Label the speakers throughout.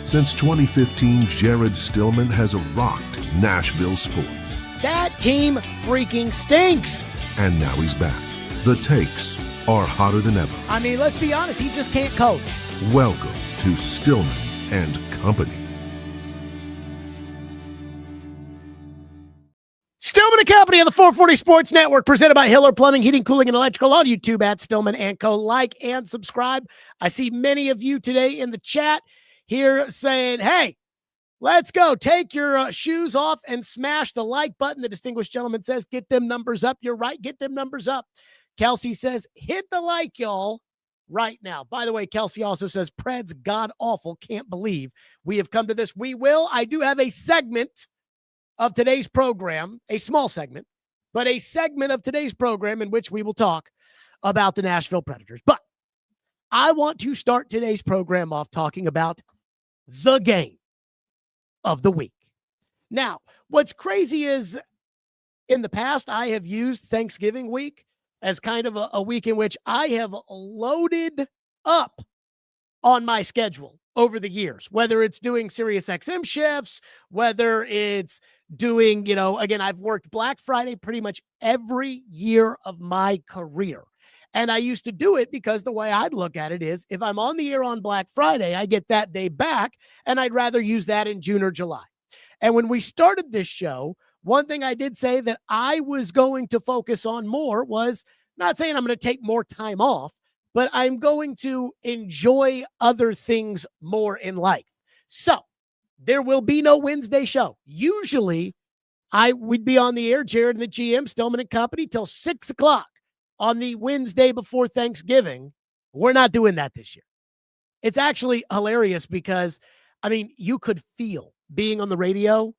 Speaker 1: Since 2015, Jared Stillman has rocked Nashville sports.
Speaker 2: That team freaking stinks.
Speaker 1: And now he's back. The takes are hotter than ever.
Speaker 2: I mean, let's be honest, he just can't coach.
Speaker 1: Welcome to Stillman and Company.
Speaker 2: Stillman and Company on the 440 Sports Network, presented by Hiller Plumbing, Heating, Cooling, and Electrical on YouTube at Stillman & Co. Like and subscribe. I see many of you today in the chat here saying, hey, let's go. Take your shoes off and smash the like button. The distinguished gentleman says, get them numbers up. You're right. Get them numbers up. Kelsey says, hit the like, y'all, right now. By the way, Kelsey also says, Pred's god-awful. Can't believe we have come to this. We will. I do have a segment of today's program, a small segment, but a segment of today's program in which we will talk about the Nashville Predators. But I want to start today's program off talking about the game of the week. Now, what's crazy is in the past, I have used Thanksgiving week as kind of a week in which I have loaded up on my schedule over the years, whether it's doing Sirius XM shifts, whether it's doing, again, I've worked Black Friday pretty much every year of my career. And I used to do it because the way I'd look at it is if I'm on the air on Black Friday, I get that day back, and I'd rather use that in June or July. And when we started this show, one thing I did say that I was going to focus on more was not saying I'm going to take more time off, but I'm going to enjoy other things more in life. So there will be no Wednesday show. Usually we'd be on the air, Jared and the GM, Stillman and Company, till 6 o'clock on the Wednesday before Thanksgiving. We're not doing that this year. It's actually hilarious because, you could feel being on the radio,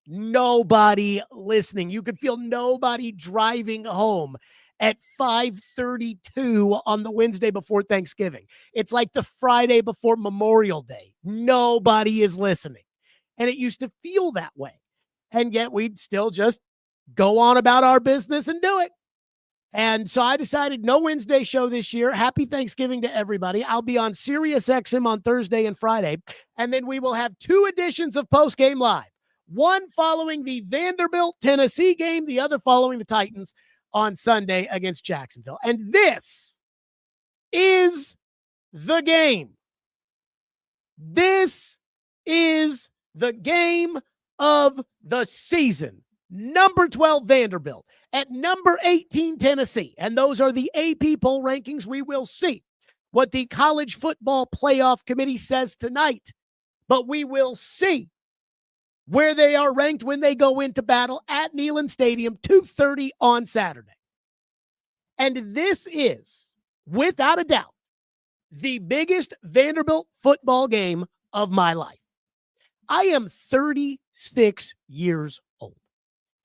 Speaker 2: nobody listening. You could feel nobody driving home at 5:32 on the Wednesday before Thanksgiving. It's like the Friday before Memorial Day. Nobody is listening. And it used to feel that way. And yet we'd still just go on about our business and do it. And so I decided no Wednesday show this year. Happy Thanksgiving to everybody. I'll be on Sirius XM on Thursday and Friday. And then we will have 2 editions of Post Game Live. One following the Vanderbilt, Tennessee game, the other following the Titans on Sunday against Jacksonville. And this is the game. This is the game of the season. Number 12, Vanderbilt. At number 18, Tennessee. And those are the AP poll rankings. We will see what the College Football Playoff Committee says tonight. But we will see where they are ranked when they go into battle at Neyland Stadium, 2:30 on Saturday. And this is, without a doubt, the biggest Vanderbilt football game of my life. I am 36 years old,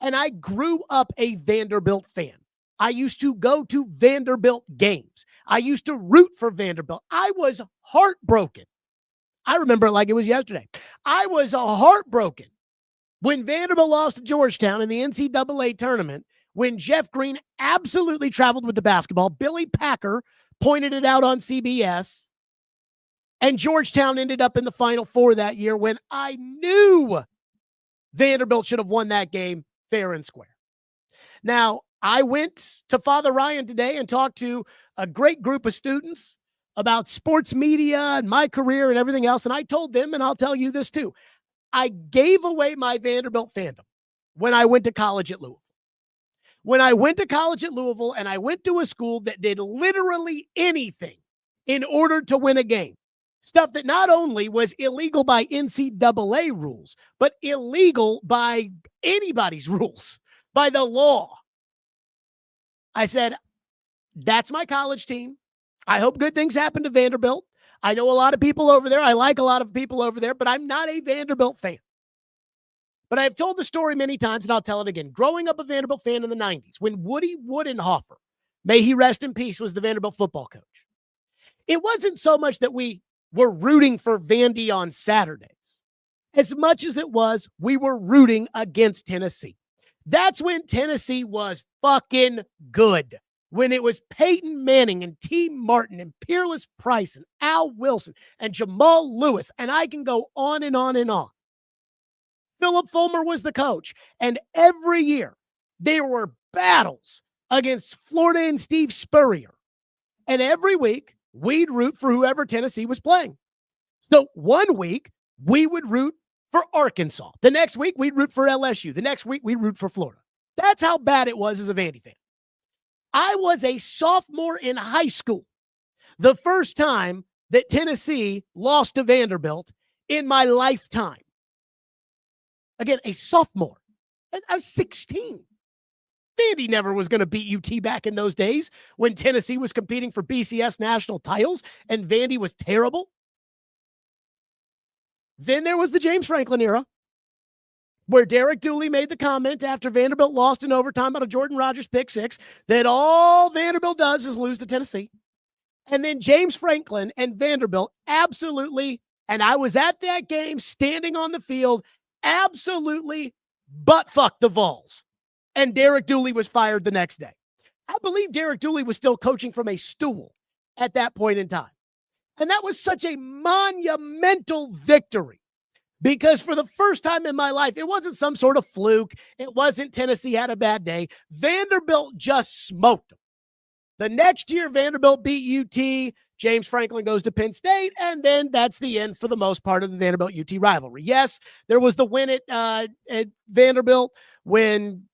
Speaker 2: and I grew up a Vanderbilt fan. I used to go to Vanderbilt games. I used to root for Vanderbilt. I was heartbroken. I remember it like it was yesterday. I was heartbroken when Vanderbilt lost to Georgetown in the NCAA tournament, when Jeff Green absolutely traveled with the basketball. Billy Packer pointed it out on CBS, and Georgetown ended up in the Final Four that year when I knew Vanderbilt should have won that game fair and square. Now, I went to Father Ryan today and talked to a great group of students about sports media and my career and everything else, and I told them, and I'll tell you this too, I gave away my Vanderbilt fandom when I went to college at Louisville. When I went to college at Louisville and I went to a school that did literally anything in order to win a game, stuff that not only was illegal by NCAA rules, but illegal by anybody's rules, by the law. I said, that's my college team. I hope good things happen to Vanderbilt. I know a lot of people over there. I like a lot of people over there, but I'm not a Vanderbilt fan. But I've told the story many times, and I'll tell it again. Growing up a Vanderbilt fan in the 90s, when Woody Woodenhofer, may he rest in peace, was the Vanderbilt football coach, it wasn't so much that we were rooting for Vandy on Saturdays, as much as it was we were rooting against Tennessee. That's when Tennessee was fucking good. when it was Peyton Manning and T. Martin and Peerless Price and Al Wilson and Jamal Lewis, and I can go on and on and on. Philip Fulmer was the coach, and every year there were battles against Florida and Steve Spurrier. And every week, we'd root for whoever Tennessee was playing. So one week, we would root for Arkansas. The next week, we'd root for LSU. The next week, we'd root for Florida. That's how bad it was as a Vandy fan. I was a sophomore in high school the first time that Tennessee lost to Vanderbilt in my lifetime. Again, a sophomore. I was 16. Vandy never was going to beat UT back in those days when Tennessee was competing for BCS national titles and Vandy was terrible. Then there was the James Franklin era where Derek Dooley made the comment after Vanderbilt lost in overtime on a Jordan Rogers pick six that all Vanderbilt does is lose to Tennessee. And then James Franklin and Vanderbilt absolutely, and I was at that game standing on the field, absolutely butt-fuck the Vols. And Derek Dooley was fired the next day. I believe Derek Dooley was still coaching from a stool at that point in time. And that was such a monumental victory because for the first time in my life, it wasn't some sort of fluke. It wasn't Tennessee had a bad day. Vanderbilt just smoked them. The next year, Vanderbilt beat UT. James Franklin goes to Penn State, and then that's the end for the most part of the Vanderbilt-UT rivalry. Yes, there was the win at Vanderbilt when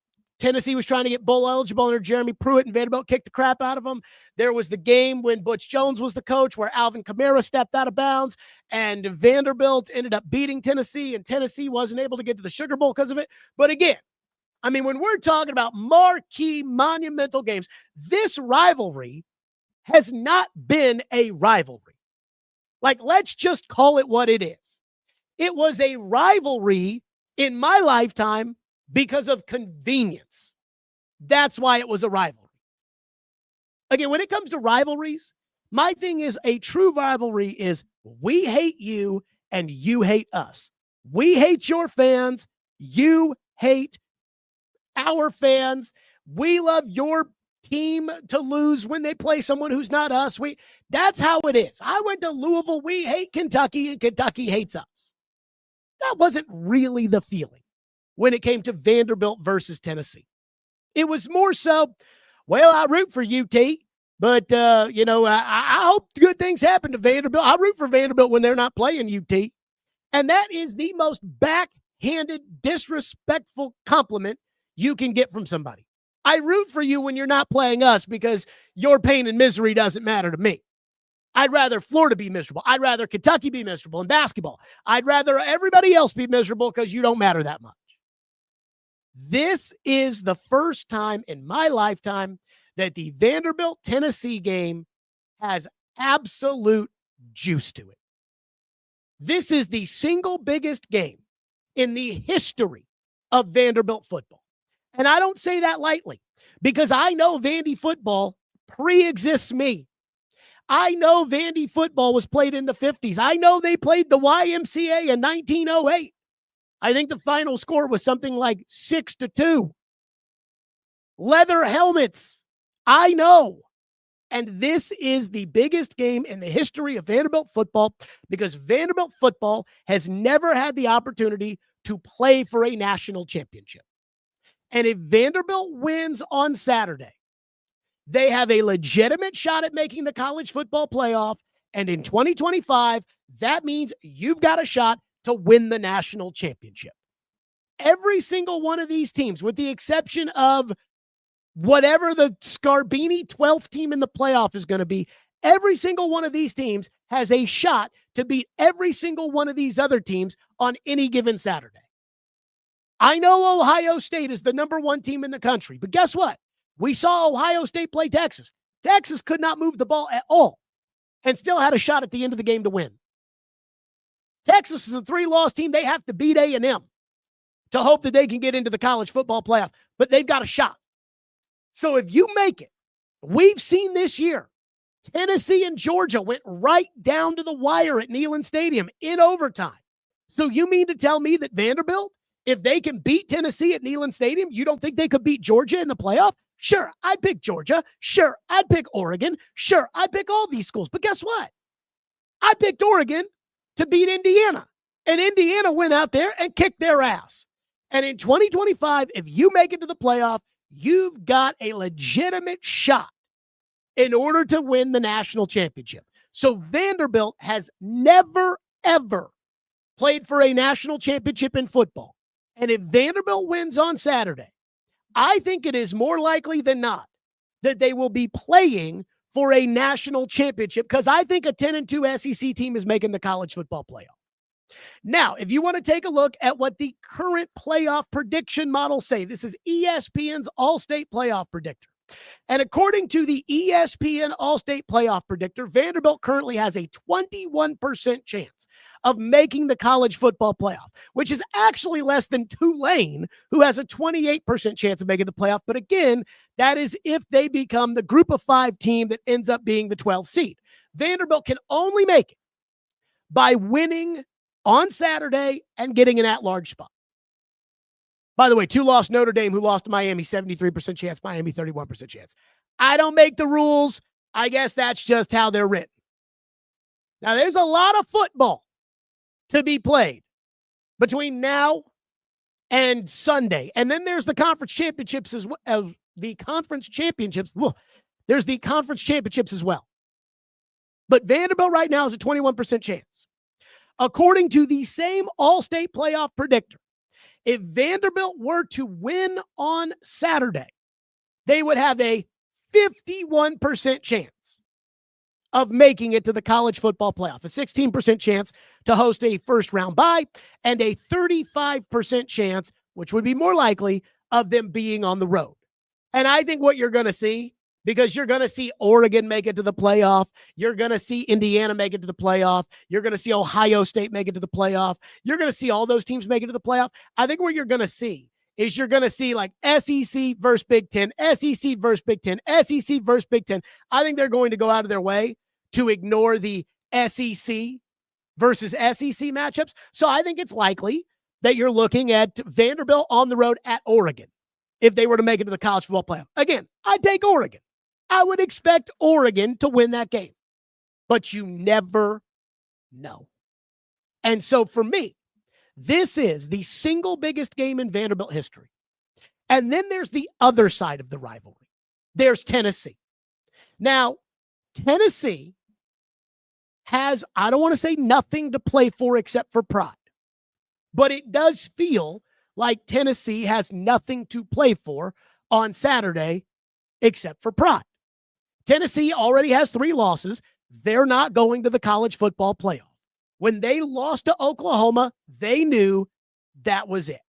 Speaker 2: Tennessee was trying to get bowl eligible under Jeremy Pruitt, and Vanderbilt kicked the crap out of them. There was the game when Butch Jones was the coach where Alvin Kamara stepped out of bounds, and Vanderbilt ended up beating Tennessee, and Tennessee wasn't able to get to the Sugar Bowl because of it. But again, I mean, when we're talking about marquee, monumental games, this rivalry has not been a rivalry. Like, let's just call it what it is. It was a rivalry in my lifetime because of convenience. That's why it was a rivalry. Again, when it comes to rivalries, my thing is a true rivalry is we hate you and you hate us. We hate your fans. You hate our fans. We love your team to lose when they play someone who's not us. That's how it is. I went to Louisville. We hate Kentucky and Kentucky hates us. That wasn't really the feeling when it came to Vanderbilt versus Tennessee. It was more so, well, I root for UT, but, I hope good things happen to Vanderbilt. I root for Vanderbilt when they're not playing UT. And that is the most backhanded, disrespectful compliment you can get from somebody. I root for you when you're not playing us because your pain and misery doesn't matter to me. I'd rather Florida be miserable. I'd rather Kentucky be miserable in basketball. I'd rather everybody else be miserable because you don't matter that much. This is the first time in my lifetime that the Vanderbilt-Tennessee game has absolute juice to it. This is the single biggest game in the history of Vanderbilt football. And I don't say that lightly because I know Vandy football pre-exists me. I know Vandy football was played in the 50s. I know they played the YMCA in 1908. I think the final score was something like 6-2. Leather helmets. I know. And this is the biggest game in the history of Vanderbilt football because Vanderbilt football has never had the opportunity to play for a national championship. And if Vanderbilt wins on Saturday, they have a legitimate shot at making the college football playoff. And in 2025, that means you've got a shot to win the national championship. Every single one of these teams, with the exception of whatever the Scarbini 12th team in the playoff is going to be, every single one of these teams has a shot to beat every single one of these other teams on any given Saturday. I know Ohio State is the number one team in the country, but guess what? We saw Ohio State play Texas. Texas could not move the ball at all and still had a shot at the end of the game to win. Texas is a 3-loss team. They have to beat A&M to hope that they can get into the college football playoff, but they've got a shot. So if you make it, we've seen this year, Tennessee and Georgia went right down to the wire at Neyland Stadium in overtime. So you mean to tell me that Vanderbilt, if they can beat Tennessee at Neyland Stadium, you don't think they could beat Georgia in the playoff? Sure, I'd pick Georgia. Sure, I'd pick Oregon. Sure, I'd pick all these schools. But guess what? I picked Oregon to beat Indiana. And Indiana went out there and kicked their ass. And in 2025, if you make it to the playoff, you've got a legitimate shot in order to win the national championship. So Vanderbilt has never, ever played for a national championship in football. And if Vanderbilt wins on Saturday, I think it is more likely than not that they will be playing for a national championship, because I think a 10-2 SEC team is making the college football playoff. Now, if you want to take a look at what the current playoff prediction models say, this is ESPN's All-State Playoff Predictor. And according to the ESPN All-State Playoff Predictor, Vanderbilt currently has a 21% chance of making the college football playoff, which is actually less than Tulane, who has a 28% chance of making the playoff. But again, that is if they become the group of 5 team that ends up being the 12th seed. Vanderbilt can only make it by winning on Saturday and getting an at-large spot. By the way, 2 lost Notre Dame, who lost to Miami, 73% chance, Miami 31% chance. I don't make the rules. I guess that's just how they're written. Now, there's a lot of football to be played between now and Sunday. And then there's the conference championships as well. There's the conference championships as well. But Vanderbilt right now is a 21% chance. According to the same All-State Playoff Predictor, if Vanderbilt were to win on Saturday, they would have a 51% chance of making it to the college football playoff, a 16% chance to host a first-round bye, and a 35% chance, which would be more likely, of them being on the road. And I think what you're going to see, because you're going to see Oregon make it to the playoff. You're going to see Indiana make it to the playoff. You're going to see Ohio State make it to the playoff. You're going to see all those teams make it to the playoff. I think what you're going to see is you're going to see like SEC versus Big Ten, SEC versus Big Ten, SEC versus Big Ten. I think they're going to go out of their way to ignore the SEC versus SEC matchups. So I think it's likely that you're looking at Vanderbilt on the road at Oregon if they were to make it to the college football playoff. Again, I'd take Oregon. I would expect Oregon to win that game, but you never know. And so for me, this is the single biggest game in Vanderbilt history. And then there's the other side of the rivalry. There's Tennessee. Now, Tennessee has, I don't want to say nothing to play for except for pride, but it does feel like Tennessee has nothing to play for on Saturday except for pride. Tennessee already has 3 losses. They're not going to the college football playoff. When they lost to Oklahoma, they knew that was it.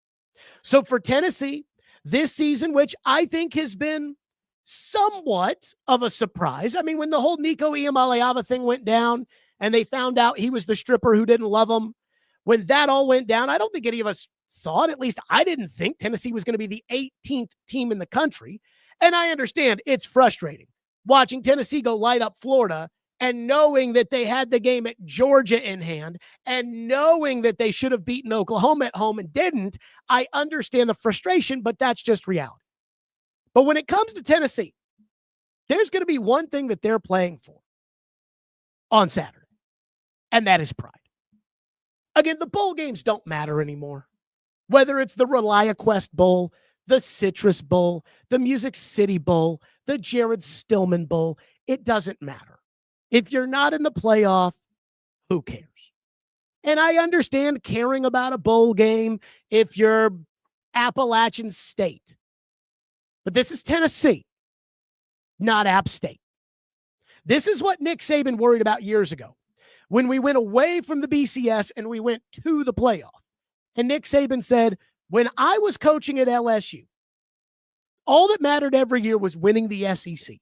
Speaker 2: So for Tennessee, this season, which I think has been somewhat of a surprise. I mean, when the whole Nico Iamaleava thing went down and they found out he was the stripper who didn't love them, when that all went down, I don't think any of us thought, at least I didn't think, Tennessee was going to be the 18th team in the country. And I understand it's frustrating watching Tennessee go light up Florida and knowing that they had the game at Georgia in hand and knowing that they should have beaten Oklahoma at home and didn't. I understand the frustration, but that's just reality. But when it comes to Tennessee, there's going to be one thing that they're playing for on Saturday, and that is pride. Again, the bowl games don't matter anymore. Whether it's the ReliaQuest Bowl, the Citrus Bowl, the Music City Bowl, the Jared Stillman Bowl, it doesn't matter. If you're not in the playoff, who cares? And I understand caring about a bowl game if you're Appalachian State. But this is Tennessee, not App State. This is what Nick Saban worried about years ago when we went away from the BCS and we went to the playoff. And Nick Saban said, when I was coaching at LSU, all that mattered every year was winning the SEC.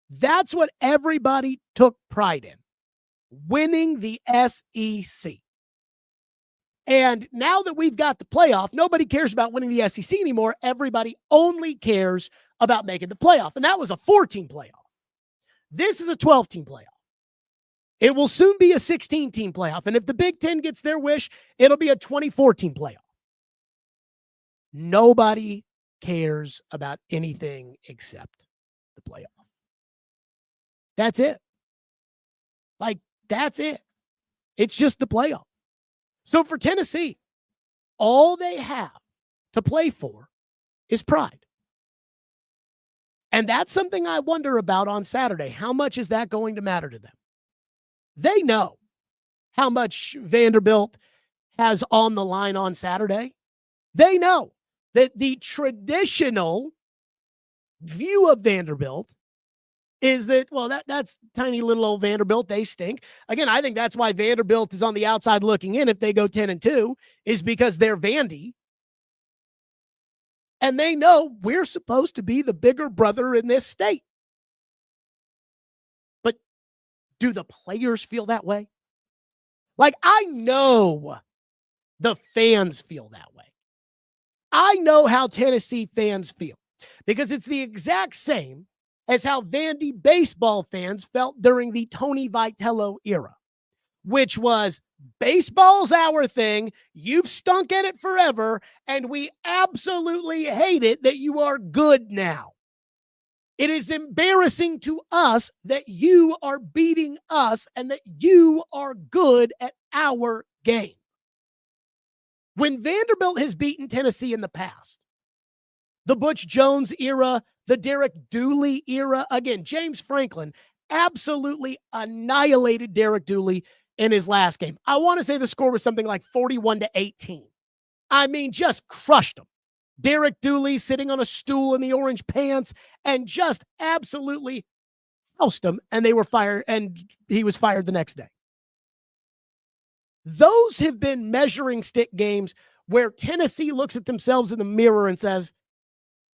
Speaker 2: That's what everybody took pride in, winning the SEC. And now that we've got the playoff, nobody cares about winning the SEC anymore. Everybody only cares about making the playoff. And that was a 14 playoff. This is a 12-team playoff. It will soon be a 16-team playoff. And if the Big Ten gets their wish, it'll be a 24-team playoff. Nobody cares about anything except the playoff. That's it. Like, that's it. It's just the playoff. So for Tennessee, all they have to play for is pride. And that's something I wonder about on Saturday. How much is that going to matter to them? They know how much Vanderbilt has on the line on Saturday. They know that the traditional view of Vanderbilt is that, well, that's tiny little old Vanderbilt. They stink. Again, I think that's why Vanderbilt is on the outside looking in if they go 10-2, is because they're Vandy. And they know we're supposed to be the bigger brother in this state. But do the players feel that way? Like, I know the fans feel that way. I know how Tennessee fans feel because it's the exact same as how Vandy baseball fans felt during the Tony Vitello era, which was baseball's our thing. You've stunk at it forever, and we absolutely hate it that you are good now. It is embarrassing to us that you are beating us and that you are good at our game. When Vanderbilt has beaten Tennessee in the past, the Butch Jones era, the Derek Dooley era, again, James Franklin absolutely annihilated Derek Dooley in his last game. I want to say the score was something like 41-18. I mean, just crushed him. Derek Dooley sitting on a stool in the orange pants and just absolutely housed him, and they were fired, and he was fired the next day. Those have been measuring stick games where Tennessee looks at themselves in the mirror and says,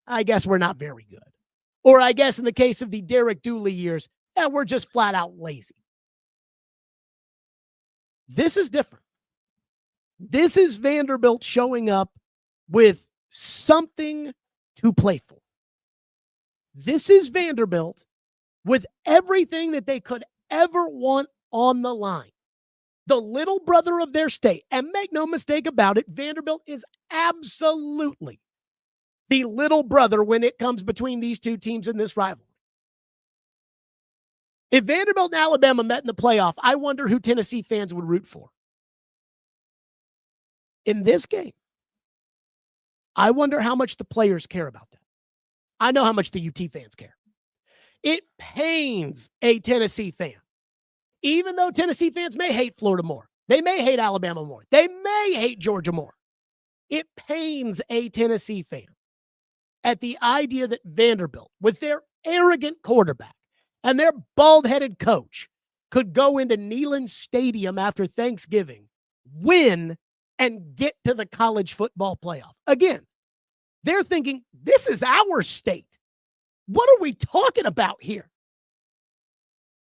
Speaker 2: I guess we're not very good. Or I guess in the case of the Derek Dooley years, we're just flat out lazy. This is different. This is Vanderbilt showing up with something to play for. This is Vanderbilt with everything that they could ever want on the line. The little brother of their state. And make no mistake about it, Vanderbilt is absolutely the little brother when it comes between these two teams in this rivalry. If Vanderbilt and Alabama met in the playoff, I wonder who Tennessee fans would root for. In this game, I wonder how much the players care about that. I know how much the UT fans care. It pains a Tennessee fan. Even though Tennessee fans may hate Florida more, they may hate Alabama more, they may hate Georgia more, it pains a Tennessee fan at the idea that Vanderbilt, with their arrogant quarterback and their bald-headed coach, could go into Neyland Stadium after Thanksgiving, win, and get to the college football playoff. Again, they're thinking, this is our state. What are we talking about here?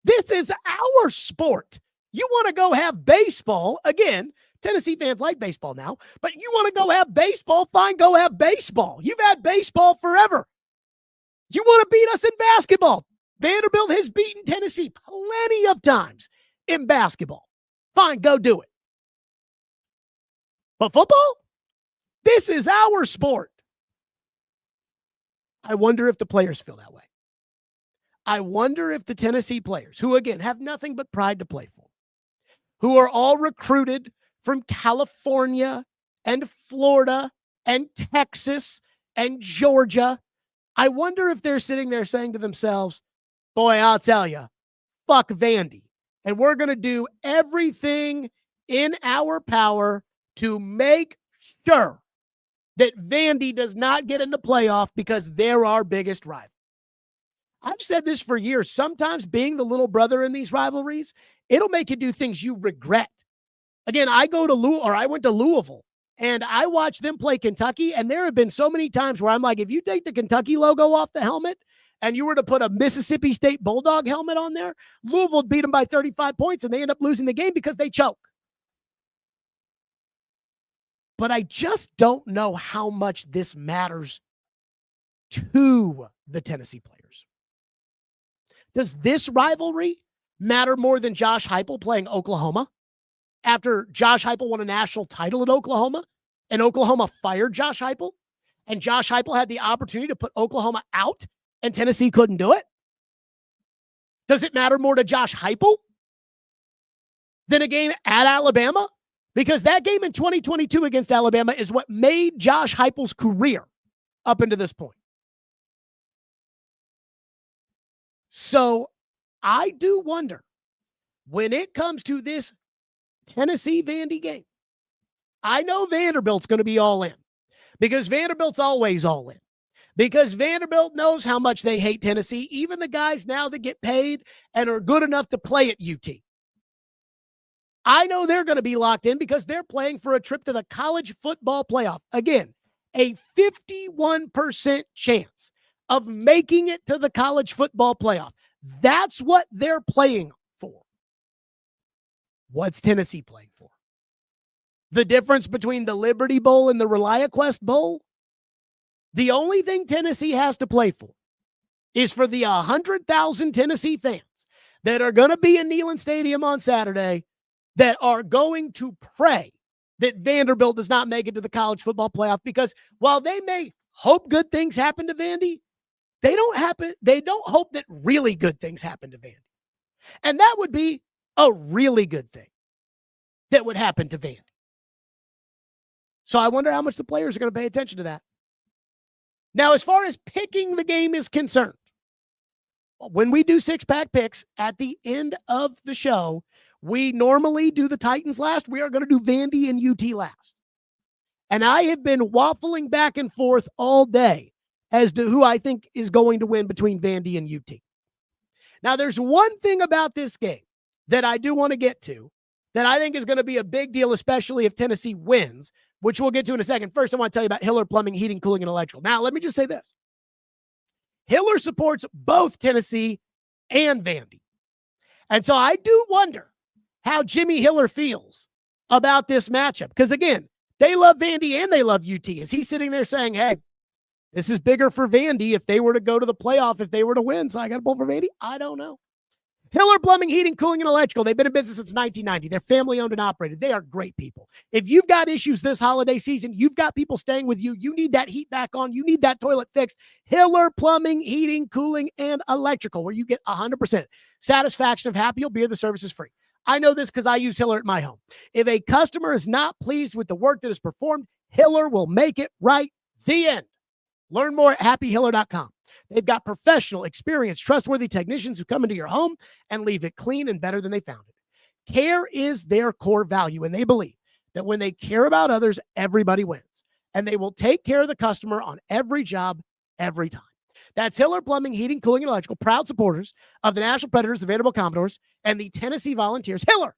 Speaker 2: This is our sport. You want to go have baseball. Again, Tennessee fans like baseball now, but you want to go have baseball, fine, go have baseball. You've had baseball forever. You want to beat us in basketball. Vanderbilt has beaten Tennessee plenty of times in basketball. Fine, go do it. But football? This is our sport. I wonder if the players feel that way. I wonder if the Tennessee players, who again have nothing but pride to play for, who are all recruited from California and Florida and Texas and Georgia, I wonder if they're sitting there saying to themselves, boy, I'll tell you, fuck Vandy. And we're going to do everything in our power to make sure that Vandy does not get in the playoff because they're our biggest rival. I've said this for years. Sometimes being the little brother in these rivalries, it'll make you do things you regret. Again, I went to Louisville and I watched them play Kentucky. And there have been so many times where I'm like, if you take the Kentucky logo off the helmet and you were to put a Mississippi State Bulldog helmet on there, Louisville beat them by 35 points and they end up losing the game because they choke. But I just don't know how much this matters to the Tennessee players. Does this rivalry matter more than Josh Heupel playing Oklahoma after Josh Heupel won a national title at Oklahoma and Oklahoma fired Josh Heupel? and Josh Heupel had the opportunity to put Oklahoma out and Tennessee couldn't do it? Does it matter more to Josh Heupel than a game at Alabama? Because that game in 2022 against Alabama is what made Josh Heupel's career up into this point. So I do wonder, when it comes to this Tennessee-Vandy game, I know Vanderbilt's going to be all in because Vanderbilt's always all in. Because Vanderbilt knows how much they hate Tennessee, even the guys now that get paid and are good enough to play at UT. I know they're going to be locked in because they're playing for a trip to the college football playoff. Again, a 51% chance of making it to the college football playoff. That's what they're playing for. What's Tennessee playing for? The difference between the Liberty Bowl and the ReliaQuest Bowl? The only thing Tennessee has to play for is for the 100,000 Tennessee fans that are going to be in Neyland Stadium on Saturday that are going to pray that Vanderbilt does not make it to the college football playoff, because while they may hope good things happen to Vandy, they don't hope that really good things happen to Vandy. And that would be a really good thing that would happen to Vandy. So I wonder how much the players are going to pay attention to that. Now, as far as picking the game is concerned, when we do six-pack picks at the end of the show, we normally do the Titans last. We are going to do Vandy and UT last. And I have been waffling back and forth all day as to who I think is going to win between Vandy and UT. Now, there's one thing about this game that I do want to get to that I think is going to be a big deal, especially if Tennessee wins, which we'll get to in a second. First, I want to tell you about Hiller Plumbing, Heating, Cooling, and Electrical. Now, let me just say this. Hiller supports both Tennessee and Vandy. And so I do wonder how Jimmy Hiller feels about this matchup. Because, again, they love Vandy and they love UT. Is he sitting there saying, hey, this is bigger for Vandy if they were to go to the playoff, if they were to win, so I got to pull for Vandy? I don't know. Hiller Plumbing, Heating, Cooling, and Electrical. They've been in business since 1990. They're family-owned and operated. They are great people. If you've got issues this holiday season, you've got people staying with you, you need that heat back on, you need that toilet fixed, Hiller Plumbing, Heating, Cooling, and Electrical, where you get 100% satisfaction of happy, you'll be here, the service is free. I know this because I use Hiller at my home. If a customer is not pleased with the work that is performed, Hiller will make it right. The end. Learn more at happyhiller.com. They've got professional, experienced, trustworthy technicians who come into your home and leave it clean and better than they found it. Care is their core value, and they believe that when they care about others, everybody wins. And they will take care of the customer on every job, every time. That's Hiller Plumbing, Heating, Cooling, and Electrical, proud supporters of the National Predators, the Vanderbilt Commodores, and the Tennessee Volunteers. Hiller,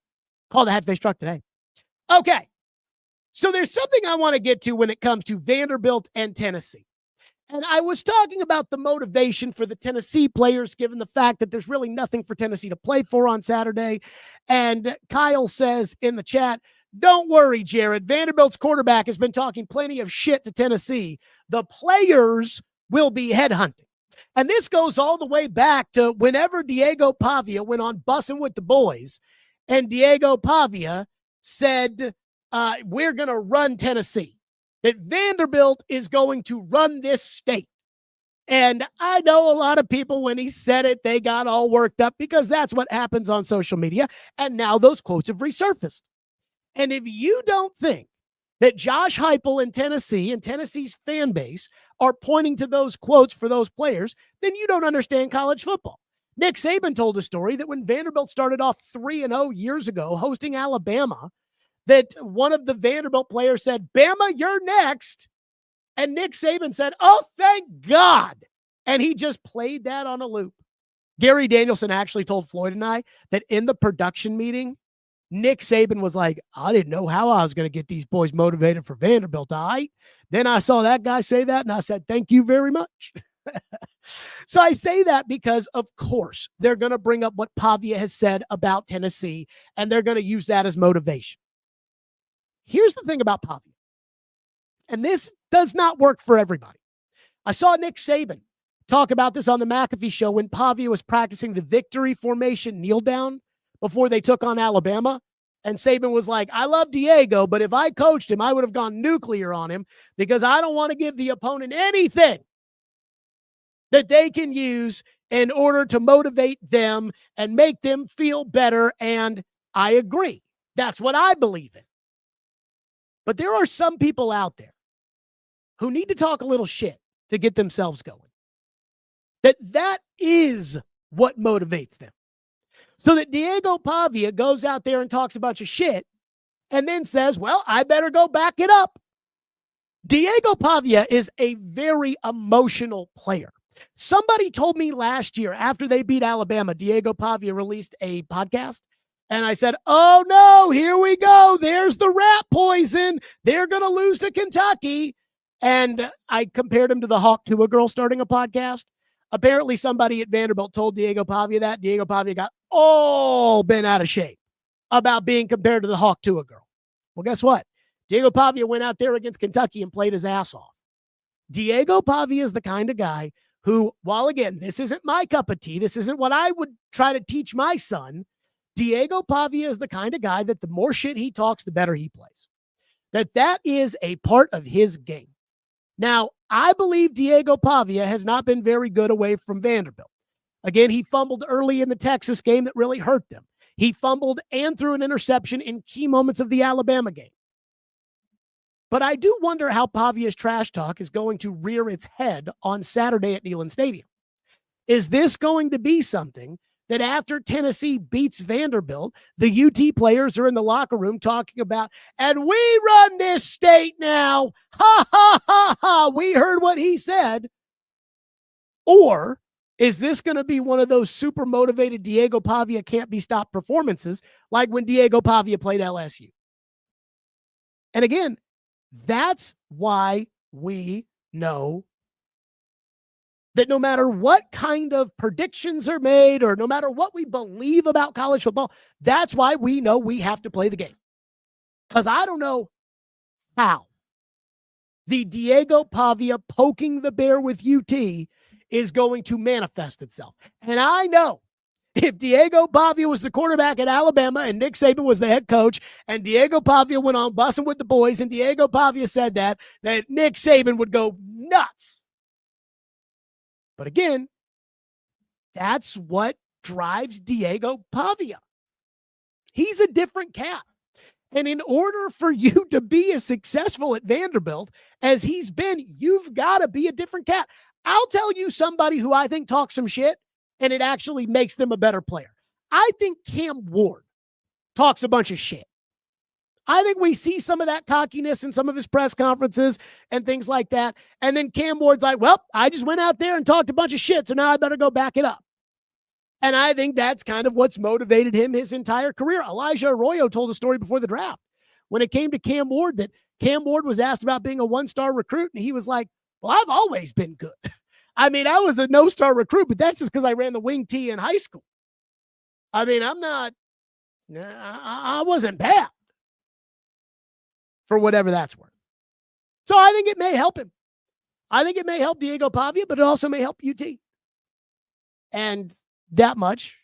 Speaker 2: call the Hat-Face Truck today. Okay, so there's something I want to get to when it comes to Vanderbilt and Tennessee. And I was talking about the motivation for the Tennessee players, given the fact that there's really nothing for Tennessee to play for on Saturday. And Kyle says in the chat, don't worry, Jared. Vanderbilt's quarterback has been talking plenty of shit to Tennessee. The players will be headhunting. And this goes all the way back to whenever Diego Pavia went on Bussin' with the Boys, and Diego Pavia said, we're going to run Tennessee. That Vanderbilt is going to run this state. And I know a lot of people, when he said it, they got all worked up because that's what happens on social media. And now those quotes have resurfaced. And if you don't think that Josh Heupel in Tennessee and Tennessee's fan base are pointing to those quotes for those players, then you don't understand college football. Nick Saban told a story that when Vanderbilt started off 3-0 years ago hosting Alabama, that one of the Vanderbilt players said, Bama, you're next. And Nick Saban said, oh, thank God. And he just played that on a loop. Gary Danielson actually told Floyd and I that in the production meeting, Nick Saban was like, I didn't know how I was going to get these boys motivated for Vanderbilt. All right. Then I saw that guy say that, and I said, thank you very much. So I say that because, of course, they're going to bring up what Pavia has said about Tennessee, and they're going to use that as motivation. Here's the thing about Pavia, and this does not work for everybody. I saw Nick Saban talk about this on the McAfee show when Pavia was practicing the victory formation kneel down before they took on Alabama. And Saban was like, I love Diego, but if I coached him, I would have gone nuclear on him because I don't want to give the opponent anything that they can use in order to motivate them and make them feel better. And I agree. That's what I believe in. But there are some people out there who need to talk a little shit to get themselves going. That is what motivates them. So that Diego Pavia goes out there and talks a bunch of shit and then says, well, I better go back it up. Diego Pavia is a very emotional player. Somebody told me last year after they beat Alabama, Diego Pavia released a podcast. And I said, oh no, here we go. There's the rat poison. They're going to lose to Kentucky. And I compared him to the Hawk Tua girl starting a podcast. Apparently somebody at Vanderbilt told Diego Pavia that. Diego Pavia got all bent out of shape about being compared to the Hawk Tua girl. Well, guess what? Diego Pavia went out there against Kentucky and played his ass off. Diego Pavia is the kind of guy who, while again, this isn't my cup of tea, this isn't what I would try to teach my son, Diego Pavia is the kind of guy that the more shit he talks, the better he plays. That is a part of his game. Now, I believe Diego Pavia has not been very good away from Vanderbilt. Again, he fumbled early in the Texas game that really hurt them. He fumbled and threw an interception in key moments of the Alabama game. But I do wonder how Pavia's trash talk is going to rear its head on Saturday at Neyland Stadium. Is this going to be something that after Tennessee beats Vanderbilt, the UT players are in the locker room talking about, and we run this state now. Ha, ha, ha, ha. We heard what he said. Or is this going to be one of those super motivated Diego Pavia can't be stopped performances like when Diego Pavia played LSU? And again, that's why we know that no matter what kind of predictions are made or no matter what we believe about college football, that's why we know we have to play the game. Because I don't know how the Diego Pavia poking the bear with UT is going to manifest itself. And I know if Diego Pavia was the quarterback at Alabama and Nick Saban was the head coach and Diego Pavia went on bussing with the boys and Diego Pavia said that Nick Saban would go nuts. But again, that's what drives Diego Pavia. He's a different cat. And in order for you to be as successful at Vanderbilt as he's been, you've got to be a different cat. I'll tell you somebody who I think talks some shit and it actually makes them a better player. I think Cam Ward talks a bunch of shit. I think we see some of that cockiness in some of his press conferences and things like that. And then Cam Ward's like, well, I just went out there and talked a bunch of shit, so now I better go back it up. And I think that's kind of what's motivated him his entire career. Elijah Arroyo told a story before the draft when it came to Cam Ward that Cam Ward was asked about being a one-star recruit, and he was like, well, I've always been good. I mean, I was a no-star recruit, but that's just because I ran the wing tee in high school. I mean, I wasn't bad. For whatever that's worth. So I think it may help him. I think it may help Diego Pavia, but it also may help UT. And that much,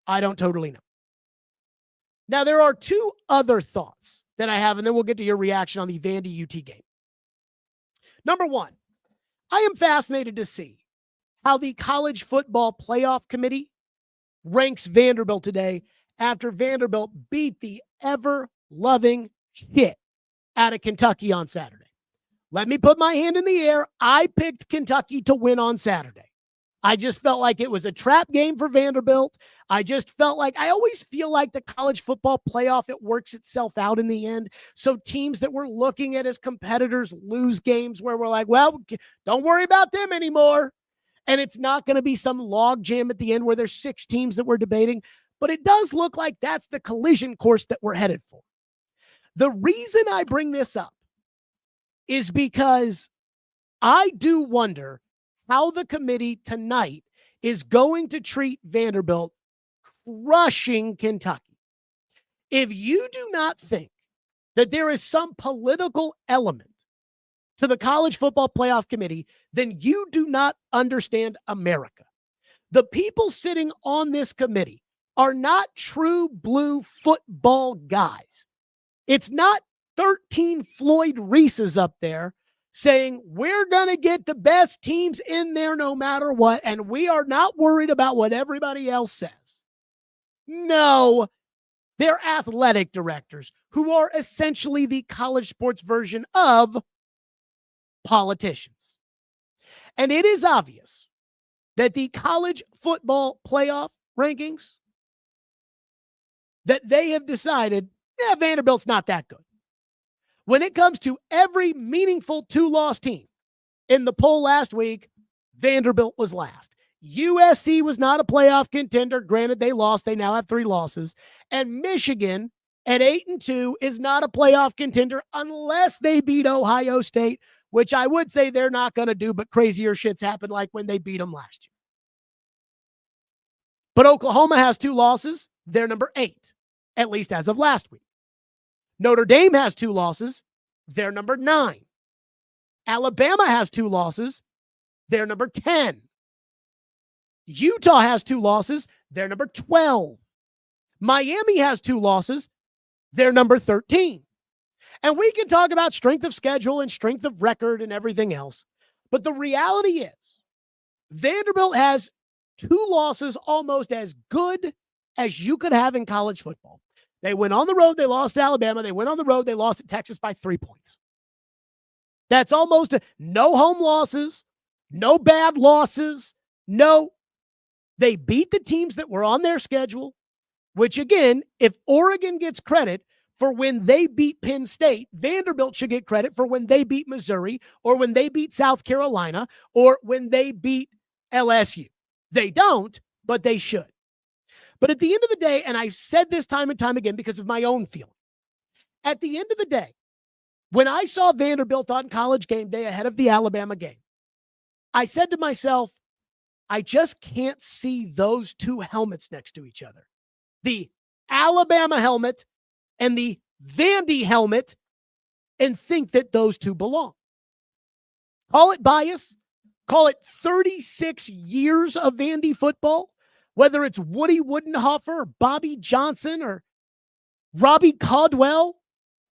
Speaker 2: I don't totally know. Now, there are two other thoughts that I have, and then we'll get to your reaction on the Vandy UT game. Number one, I am fascinated to see how the College Football Playoff Committee ranks Vanderbilt today after Vanderbilt beat the ever-loving shit out of Kentucky on Saturday. Let me put my hand in the air. I picked Kentucky to win on Saturday. I just felt like it was a trap game for Vanderbilt. I always feel like the college football playoff, it works itself out in the end. So teams that we're looking at as competitors lose games where we're like, well, don't worry about them anymore. And it's not going to be some log jam at the end where there's 6 teams that we're debating. But it does look like that's the collision course that we're headed for. The reason I bring this up is because I do wonder how the committee tonight is going to treat Vanderbilt crushing Kentucky. If you do not think that there is some political element to the College Football Playoff Committee, then you do not understand America. The people sitting on this committee are not true blue football guys. It's not 13 Floyd Reeses up there saying, we're going to get the best teams in there no matter what, and we are not worried about what everybody else says. No, they're athletic directors who are essentially the college sports version of politicians. And it is obvious that the college football playoff rankings, that they have decided, Vanderbilt's not that good. When it comes to every meaningful two-loss team in the poll last week, Vanderbilt was last. USC was not a playoff contender. Granted, they lost. They now have 3 losses. And Michigan at 8-2 is not a playoff contender unless they beat Ohio State, which I would say they're not going to do, but crazier shits happen like when they beat them last year. But Oklahoma has 2 losses. They're number 8, at least as of last week. Notre Dame has 2 losses. They're number 9. Alabama has 2 losses. They're number 10. Utah has 2 losses. They're number 12. Miami has 2 losses. They're number 13. And we can talk about strength of schedule and strength of record and everything else. But the reality is, Vanderbilt has 2 losses almost as good as you could have in college football. They went on the road, they lost to Alabama. They went on the road, they lost to Texas by 3 points. That's almost no home losses, no bad losses, no. They beat the teams that were on their schedule, which again, if Oregon gets credit for when they beat Penn State, Vanderbilt should get credit for when they beat Missouri or when they beat South Carolina or when they beat LSU. They don't, but they should. But at the end of the day, and I've said this time and time again because of my own feeling, at the end of the day, when I saw Vanderbilt on College game day ahead of the Alabama game, I said to myself, I just can't see those 2 helmets next to each other. The Alabama helmet and the Vandy helmet, and think that those 2 belong. Call it bias. Call it 36 years of Vandy football. Whether it's Woody Woodenhofer or Bobby Johnson or Robbie Caldwell,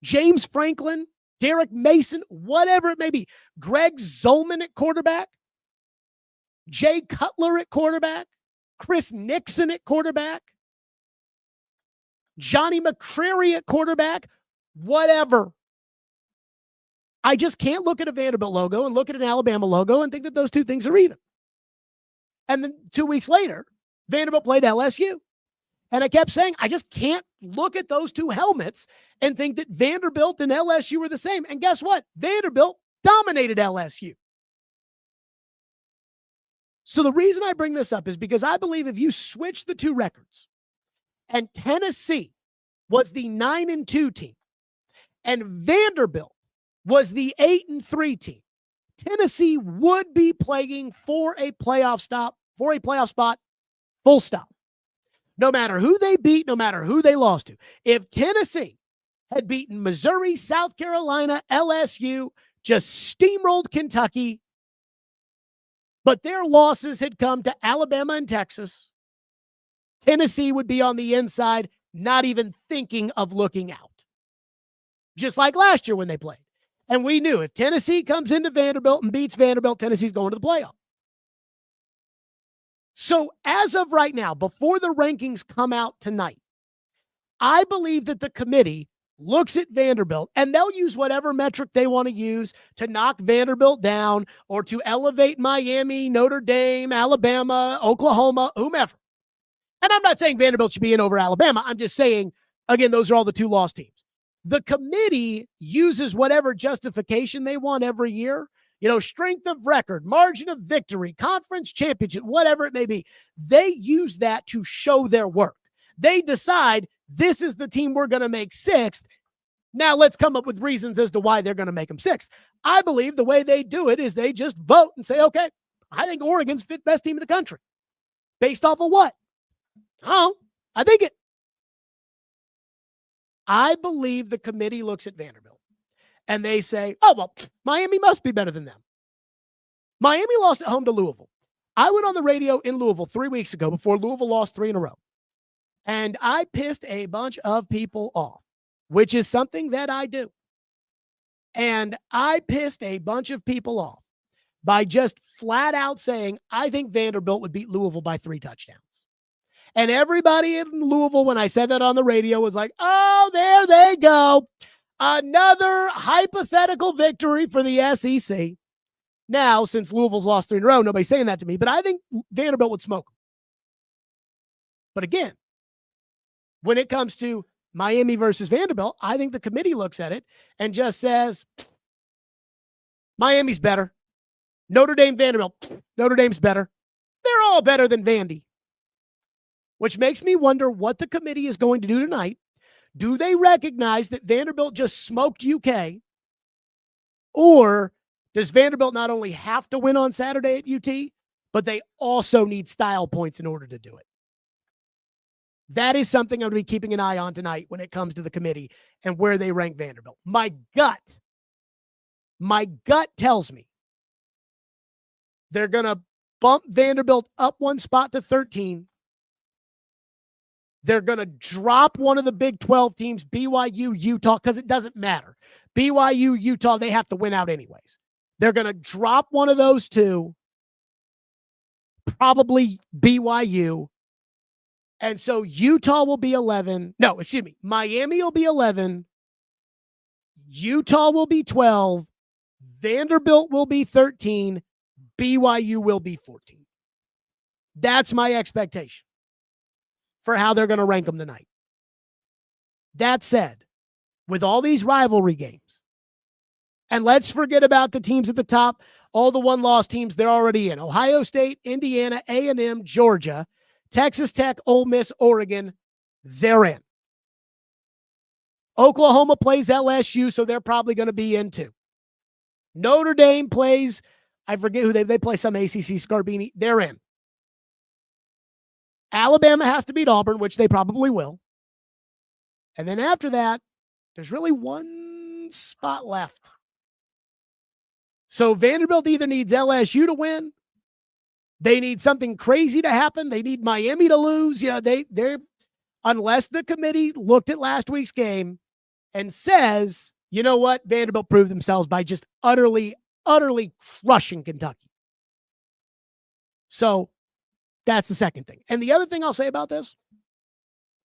Speaker 2: James Franklin, Derek Mason, whatever it may be. Greg Zolman at quarterback, Jay Cutler at quarterback, Chris Nixon at quarterback, Johnny McCreary at quarterback, whatever. I just can't look at a Vanderbilt logo and look at an Alabama logo and think that those 2 things are even. And then 2 weeks later, Vanderbilt played LSU. And I kept saying, I just can't look at those 2 helmets and think that Vanderbilt and LSU were the same. And guess what? Vanderbilt dominated LSU. So the reason I bring this up is because I believe if you switch the 2 records and Tennessee was the 9-2 team and Vanderbilt was the 8-3 team, Tennessee would be playing for a playoff spot, full stop. No matter who they beat, no matter who they lost to. If Tennessee had beaten Missouri, South Carolina, LSU, just steamrolled Kentucky, but their losses had come to Alabama and Texas, Tennessee would be on the inside, not even thinking of looking out. Just like last year when they played. And we knew if Tennessee comes into Vanderbilt and beats Vanderbilt, Tennessee's going to the playoff. So as of right now, before the rankings come out tonight, I believe that the committee looks at Vanderbilt and they'll use whatever metric they want to use to knock Vanderbilt down or to elevate Miami, Notre Dame, Alabama, Oklahoma, whomever. And I'm not saying Vanderbilt should be in over Alabama. I'm just saying, again, those are all the 2 lost teams. The committee uses whatever justification they want every year. Strength of record, margin of victory, conference championship, whatever it may be. They use that to show their work. They decide this is the team we're going to make 6th. Now let's come up with reasons as to why they're going to make them 6th. I believe the way they do it is they just vote and say, okay, I think Oregon's 5th best team in the country. Based off of what? Oh, I think it. I believe the committee looks at Vanderbilt and they say, oh, well, Miami must be better than them. Miami lost at home to Louisville. I went on the radio in Louisville 3 weeks ago before Louisville lost 3 in a row. And I pissed a bunch of people off, which is something that I do. And I pissed a bunch of people off by just flat out saying, I think Vanderbilt would beat Louisville by 3 touchdowns. And everybody in Louisville, when I said that on the radio, was like, oh, there they go. Another hypothetical victory for the SEC. Now, since Louisville's lost 3 in a row, nobody's saying that to me, but I think Vanderbilt would smoke them. But again, when it comes to Miami versus Vanderbilt, I think the committee looks at it and just says, Miami's better. Notre Dame, Vanderbilt, Notre Dame's better. They're all better than Vandy. Which makes me wonder what the committee is going to do tonight. Do they recognize that Vanderbilt just smoked UK? Or does Vanderbilt not only have to win on Saturday at UT, but they also need style points in order to do it? That is something I'm going to be keeping an eye on tonight when it comes to the committee and where they rank Vanderbilt. My gut tells me they're going to bump Vanderbilt up 1 spot to 13. They're going to drop one of the Big 12 teams, BYU, Utah, because it doesn't matter. BYU, Utah, they have to win out anyways. They're going to drop one of those 2, probably BYU. And so Utah will be 11. No, excuse me. Miami will be 11. Utah will be 12. Vanderbilt will be 13. BYU will be 14. That's my expectation for how they're going to rank them tonight. That said, with all these rivalry games, and let's forget about the teams at the top, all the one-loss teams they're already in. Ohio State, Indiana, A&M, Georgia, Texas Tech, Ole Miss, Oregon, they're in. Oklahoma plays LSU, so they're probably going to be in too. Notre Dame plays, I forget who they play, some ACC, Scarbini, they're in. Alabama has to beat Auburn, which they probably will. And then after that, there's really 1 spot left. So Vanderbilt either needs LSU to win, they need something crazy to happen, they need Miami to lose. You know, they're unless the committee looked at last week's game and says, you know what, Vanderbilt proved themselves by just utterly crushing Kentucky. So that's the second thing. And the other thing I'll say about this,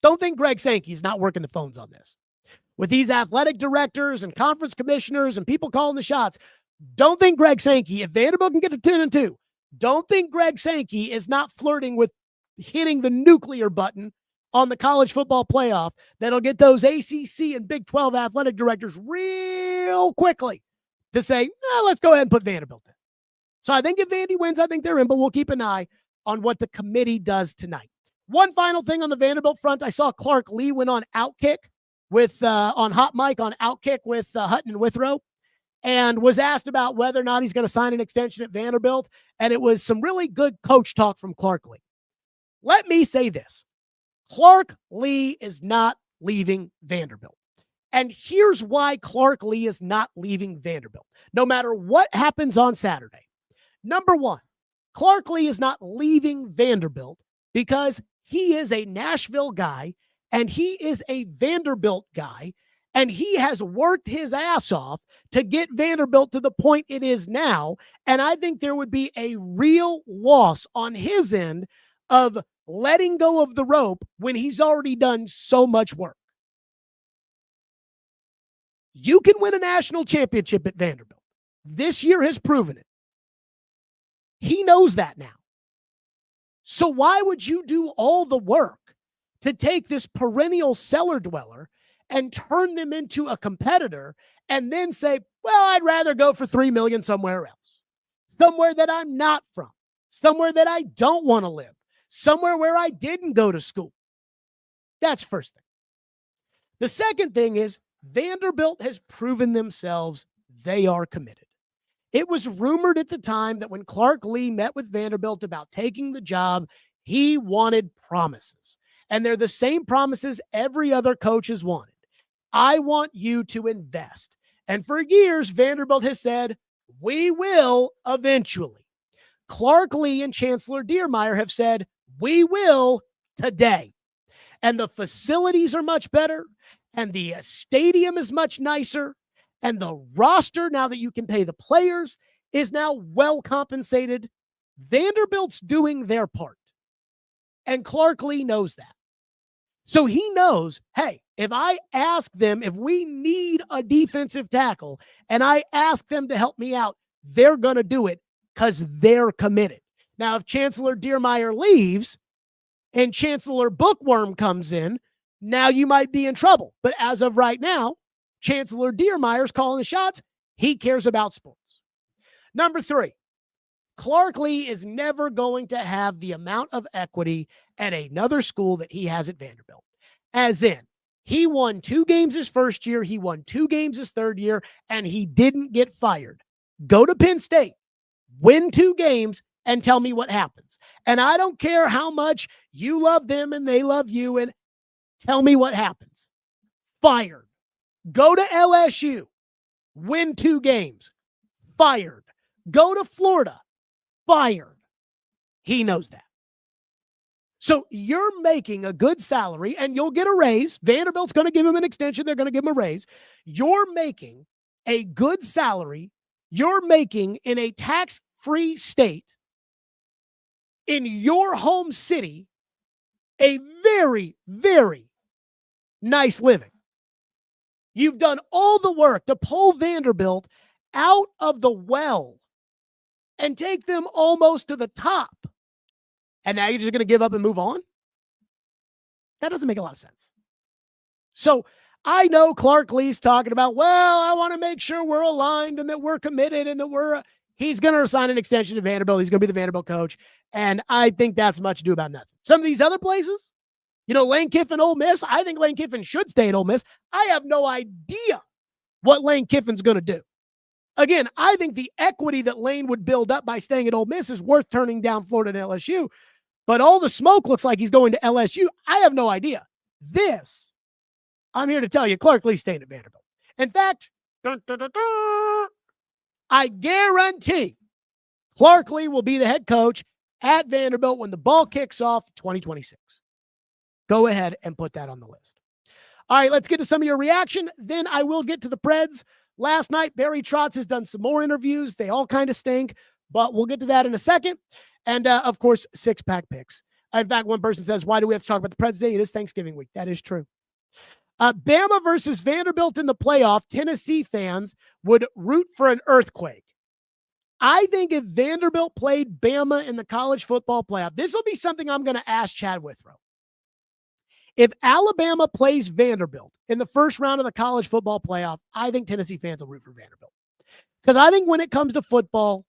Speaker 2: don't think Greg Sankey's not working the phones on this. With these athletic directors and conference commissioners and people calling the shots, don't think Greg Sankey, if Vanderbilt can get to 10-2, don't think Greg Sankey is not flirting with hitting the nuclear button on the college football playoff that'll get those ACC and Big 12 athletic directors real quickly to say, let's go ahead and put Vanderbilt in. So I think if Vandy wins, I think they're in, but we'll keep an eye on what the committee does tonight. One final thing on the Vanderbilt front, I saw Clark Lee went on Outkick with on Hot Mic on Outkick with Hutton and Withrow, and was asked about whether or not he's going to sign an extension at Vanderbilt. And it was some really good coach talk from Clark Lee. Let me say this. Clark Lee is not leaving Vanderbilt. And here's why Clark Lee is not leaving Vanderbilt, no matter what happens on Saturday. Number one, Clark Lee is not leaving Vanderbilt because he is a Nashville guy and he is a Vanderbilt guy, and he has worked his ass off to get Vanderbilt to the point it is now. And I think there would be a real loss on his end of letting go of the rope when he's already done so much work. You can win a national championship at Vanderbilt. This year has proven it. He knows that now. So why would you do all the work to take this perennial cellar dweller and turn them into a competitor and then say, well, I'd rather go for $3 million somewhere else, somewhere that I'm not from, somewhere that I don't want to live, somewhere where I didn't go to school? That's first thing. The second thing is Vanderbilt has proven themselves they are committed. It was rumored at the time that when Clark Lee met with Vanderbilt about taking the job, he wanted promises. And they're the same promises every other coach has wanted. I want you to invest. And for years, Vanderbilt has said, we will eventually. Clark Lee and Chancellor Diermeyer have said, we will today. and the facilities are much better, and the stadium is much nicer, and the roster, now that you can pay the players, is now well compensated. Vanderbilt's doing their part. And Clark Lee knows that. So he knows, hey, if I ask them, if we need a defensive tackle and I ask them to help me out, they're going to do it because they're committed. Now, if Chancellor Deermeyer leaves and Chancellor Bookworm comes in, now you might be in trouble. But as of right now, Chancellor Deermeyer's calling the shots. He cares about sports. Number 3, Clark Lee is never going to have the amount of equity at another school that he has at Vanderbilt. As in, he won 2 games his first year, he won 2 games his third year, and he didn't get fired. Go to Penn State, win 2 games, and tell me what happens. And I don't care how much you love them and they love you, and tell me what happens. Fired. Go to LSU, win 2 games, fired. Go to Florida, fired. He knows that. So you're making a good salary and you'll get a raise. Vanderbilt's going to give him an extension. They're going to give him a raise. You're making a good salary. You're making in a tax-free state in your home city a very, very nice living. You've done all the work to pull Vanderbilt out of the well and take them almost to the top. And now you're just going to give up and move on? That doesn't make a lot of sense. So I know Clark Lee's talking about, well, I want to make sure we're aligned and that we're committed and that he's going to sign an extension to Vanderbilt. He's going to be the Vanderbilt coach. And I think that's much ado about nothing. Some of these other places, Lane Kiffin, Ole Miss, I think Lane Kiffin should stay at Ole Miss. I have no idea what Lane Kiffin's going to do. Again, I think the equity that Lane would build up by staying at Ole Miss is worth turning down Florida and LSU. But all the smoke looks like he's going to LSU. I have no idea. I'm here to tell you, Clark Lee's staying at Vanderbilt. In fact, I guarantee Clark Lee will be the head coach at Vanderbilt when the ball kicks off 2026. Go ahead and put that on the list. All right, let's get to some of your reaction. Then I will get to the Preds. Last night, Barry Trotz has done some more interviews. They all kind of stink, but we'll get to that in a second. And, of course, 6-pack picks. In fact, one person says, why do we have to talk about the Preds today? It is Thanksgiving week. That is true. Bama versus Vanderbilt in the playoff. Tennessee fans would root for an earthquake. I think if Vanderbilt played Bama in the college football playoff, this will be something I'm going to ask Chad Withrow. If Alabama plays Vanderbilt in the first round of the college football playoff, I think Tennessee fans will root for Vanderbilt. Because I think when it comes to football,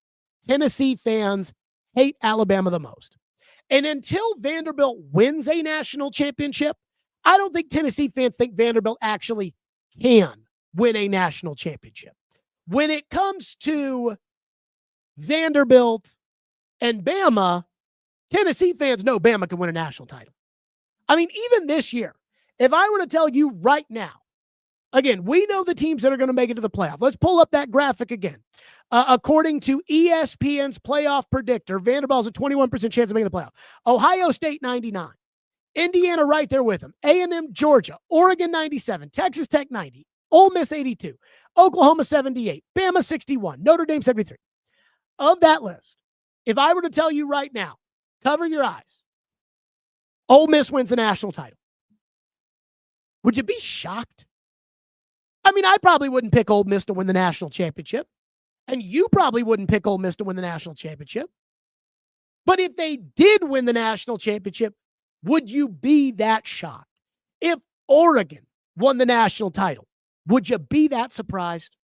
Speaker 2: Tennessee fans hate Alabama the most. And until Vanderbilt wins a national championship, I don't think Tennessee fans think Vanderbilt actually can win a national championship. When it comes to Vanderbilt and Bama, Tennessee fans know Bama can win a national title. I mean, even this year, if I were to tell you right now, again, we know the teams that are going to make it to the playoff. Let's pull up that graphic again. According to ESPN's playoff predictor, Vanderbilt's a 21% chance of making the playoff. Ohio State, 99. Indiana right there with them. A&M, Georgia. Oregon, 97. Texas Tech, 90. Ole Miss, 82. Oklahoma, 78. Bama, 61. Notre Dame, 73. Of that list, if I were to tell you right now, cover your eyes, Ole Miss wins the national title, would you be shocked? I mean, I probably wouldn't pick Ole Miss to win the national championship, and you probably wouldn't pick Ole Miss to win the national championship. But if they did win the national championship, would you be that shocked? If Oregon won the national title, would you be that surprised?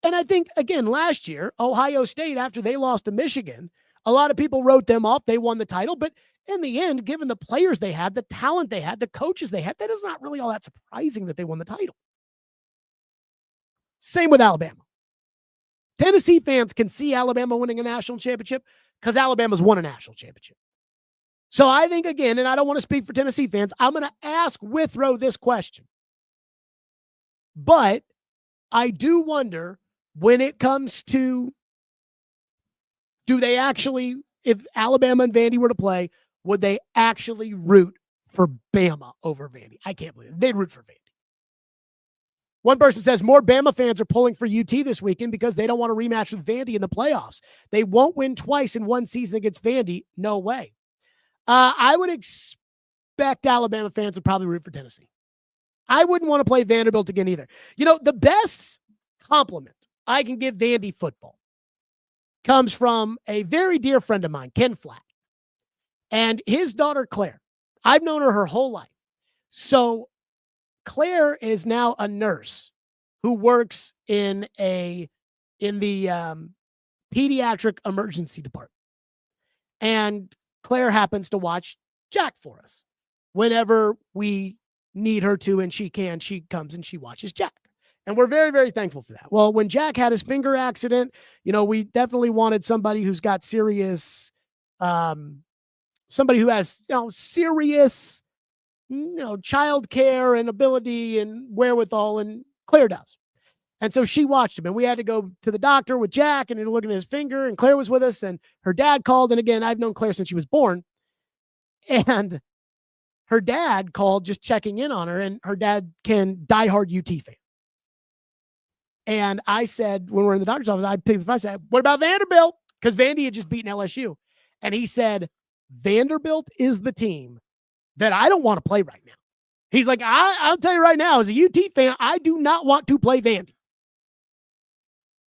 Speaker 2: And I think, again, last year, Ohio State, after they lost to Michigan, a lot of people wrote them off. They won the title. But in the end, given the players they had, the talent they had, the coaches they had, that is not really all that surprising that they won the title. Same with Alabama. Tennessee fans can see Alabama winning a national championship because Alabama's won a national championship. So I think, again, and I don't want to speak for Tennessee fans, I'm going to ask Withrow this question. But I do wonder when it comes to, do they actually, if Alabama and Vandy were to play, would they actually root for Bama over Vandy. I can't believe it. They'd root for Vandy. One person says more Bama fans are pulling for UT this weekend because they don't want a rematch with Vandy in the playoffs. They won't win twice in one season against Vandy. No way. I would expect Alabama fans would probably root for Tennessee. I wouldn't want to play Vanderbilt again either. You know, the best compliment I can give Vandy football comes from a very dear friend of mine, Ken Flatt, and his daughter, Claire. I've known her whole life. So Claire is now a nurse who works in the pediatric emergency department. And Claire happens to watch Jack for us. Whenever we need her to and she can, she comes and she watches Jack. And we're very, very thankful for that. Well, when Jack had his finger accident, you know, we definitely wanted somebody who's got serious, somebody who has, you know, serious, you know, child care and ability and wherewithal, and Claire does. And so she watched him, and we had to go to the doctor with Jack and looking at his finger, and Claire was with us, and her dad called. And again, I've known Claire since she was born, and her dad called just checking in on her, and her dad diehard UT fan. And I said, when we're in the doctor's office, I picked the phone, I said, what about Vanderbilt? Because Vandy had just beaten LSU. And he said, Vanderbilt is the team that I don't want to play right now. He's like, I'll tell you right now, as a UT fan, I do not want to play Vandy.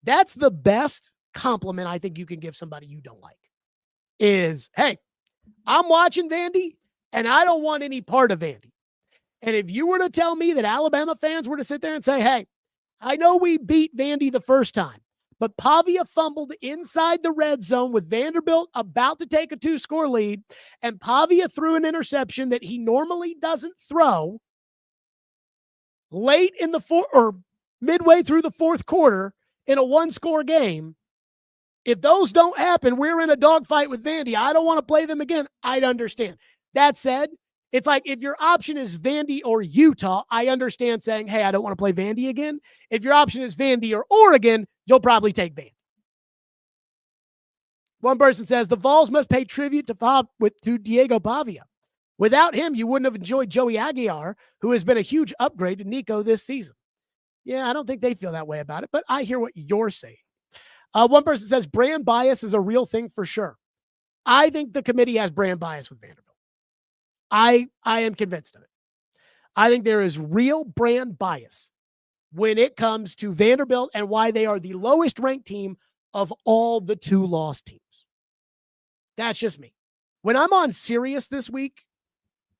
Speaker 2: That's the best compliment I think you can give somebody you don't like is, hey, I'm watching Vandy and I don't want any part of Vandy. And if you were to tell me that Alabama fans were to sit there and say, hey, I know we beat Vandy the first time, but Pavia fumbled inside the red zone with Vanderbilt about to take a 2-score lead, and Pavia threw an interception that he normally doesn't throw late in the or midway through the fourth quarter in a 1-score game. If those don't happen, we're in a dogfight with Vandy. I don't want to play them again. I'd understand. That said, it's like if your option is Vandy or Utah, I understand saying, hey, I don't want to play Vandy again. If your option is Vandy or Oregon, you'll probably take Vandy. One person says, the Vols must pay tribute to Diego Pavia. Without him, you wouldn't have enjoyed Joey Aguiar, who has been a huge upgrade to Nico this season. Yeah, I don't think they feel that way about it, but I hear what you're saying. One person says, brand bias is a real thing for sure. I think the committee has brand bias with Vanderbilt. I am convinced of it. I think there is real brand bias when it comes to Vanderbilt and why they are the lowest ranked team of all the 2 lost teams. That's just me. When I'm on Sirius this week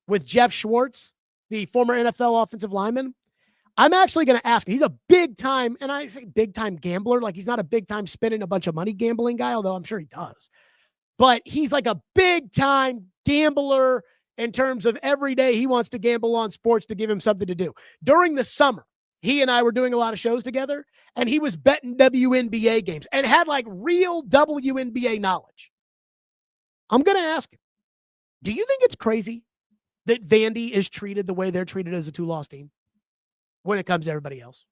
Speaker 2: with Jeff Schwartz, the former NFL offensive lineman, I'm actually going to ask him. He's a big time, and I say big time gambler. Like, he's not a big time spending a bunch of money gambling guy, although I'm sure he does. But he's like a big time gambler in terms of every day he wants to gamble on sports to give him something to do. During the summer, he and I were doing a lot of shows together, and he was betting WNBA games and had like real WNBA knowledge. I'm going to ask him, do you think it's crazy that Vandy is treated the way they're treated as a 2-loss team when it comes to everybody else?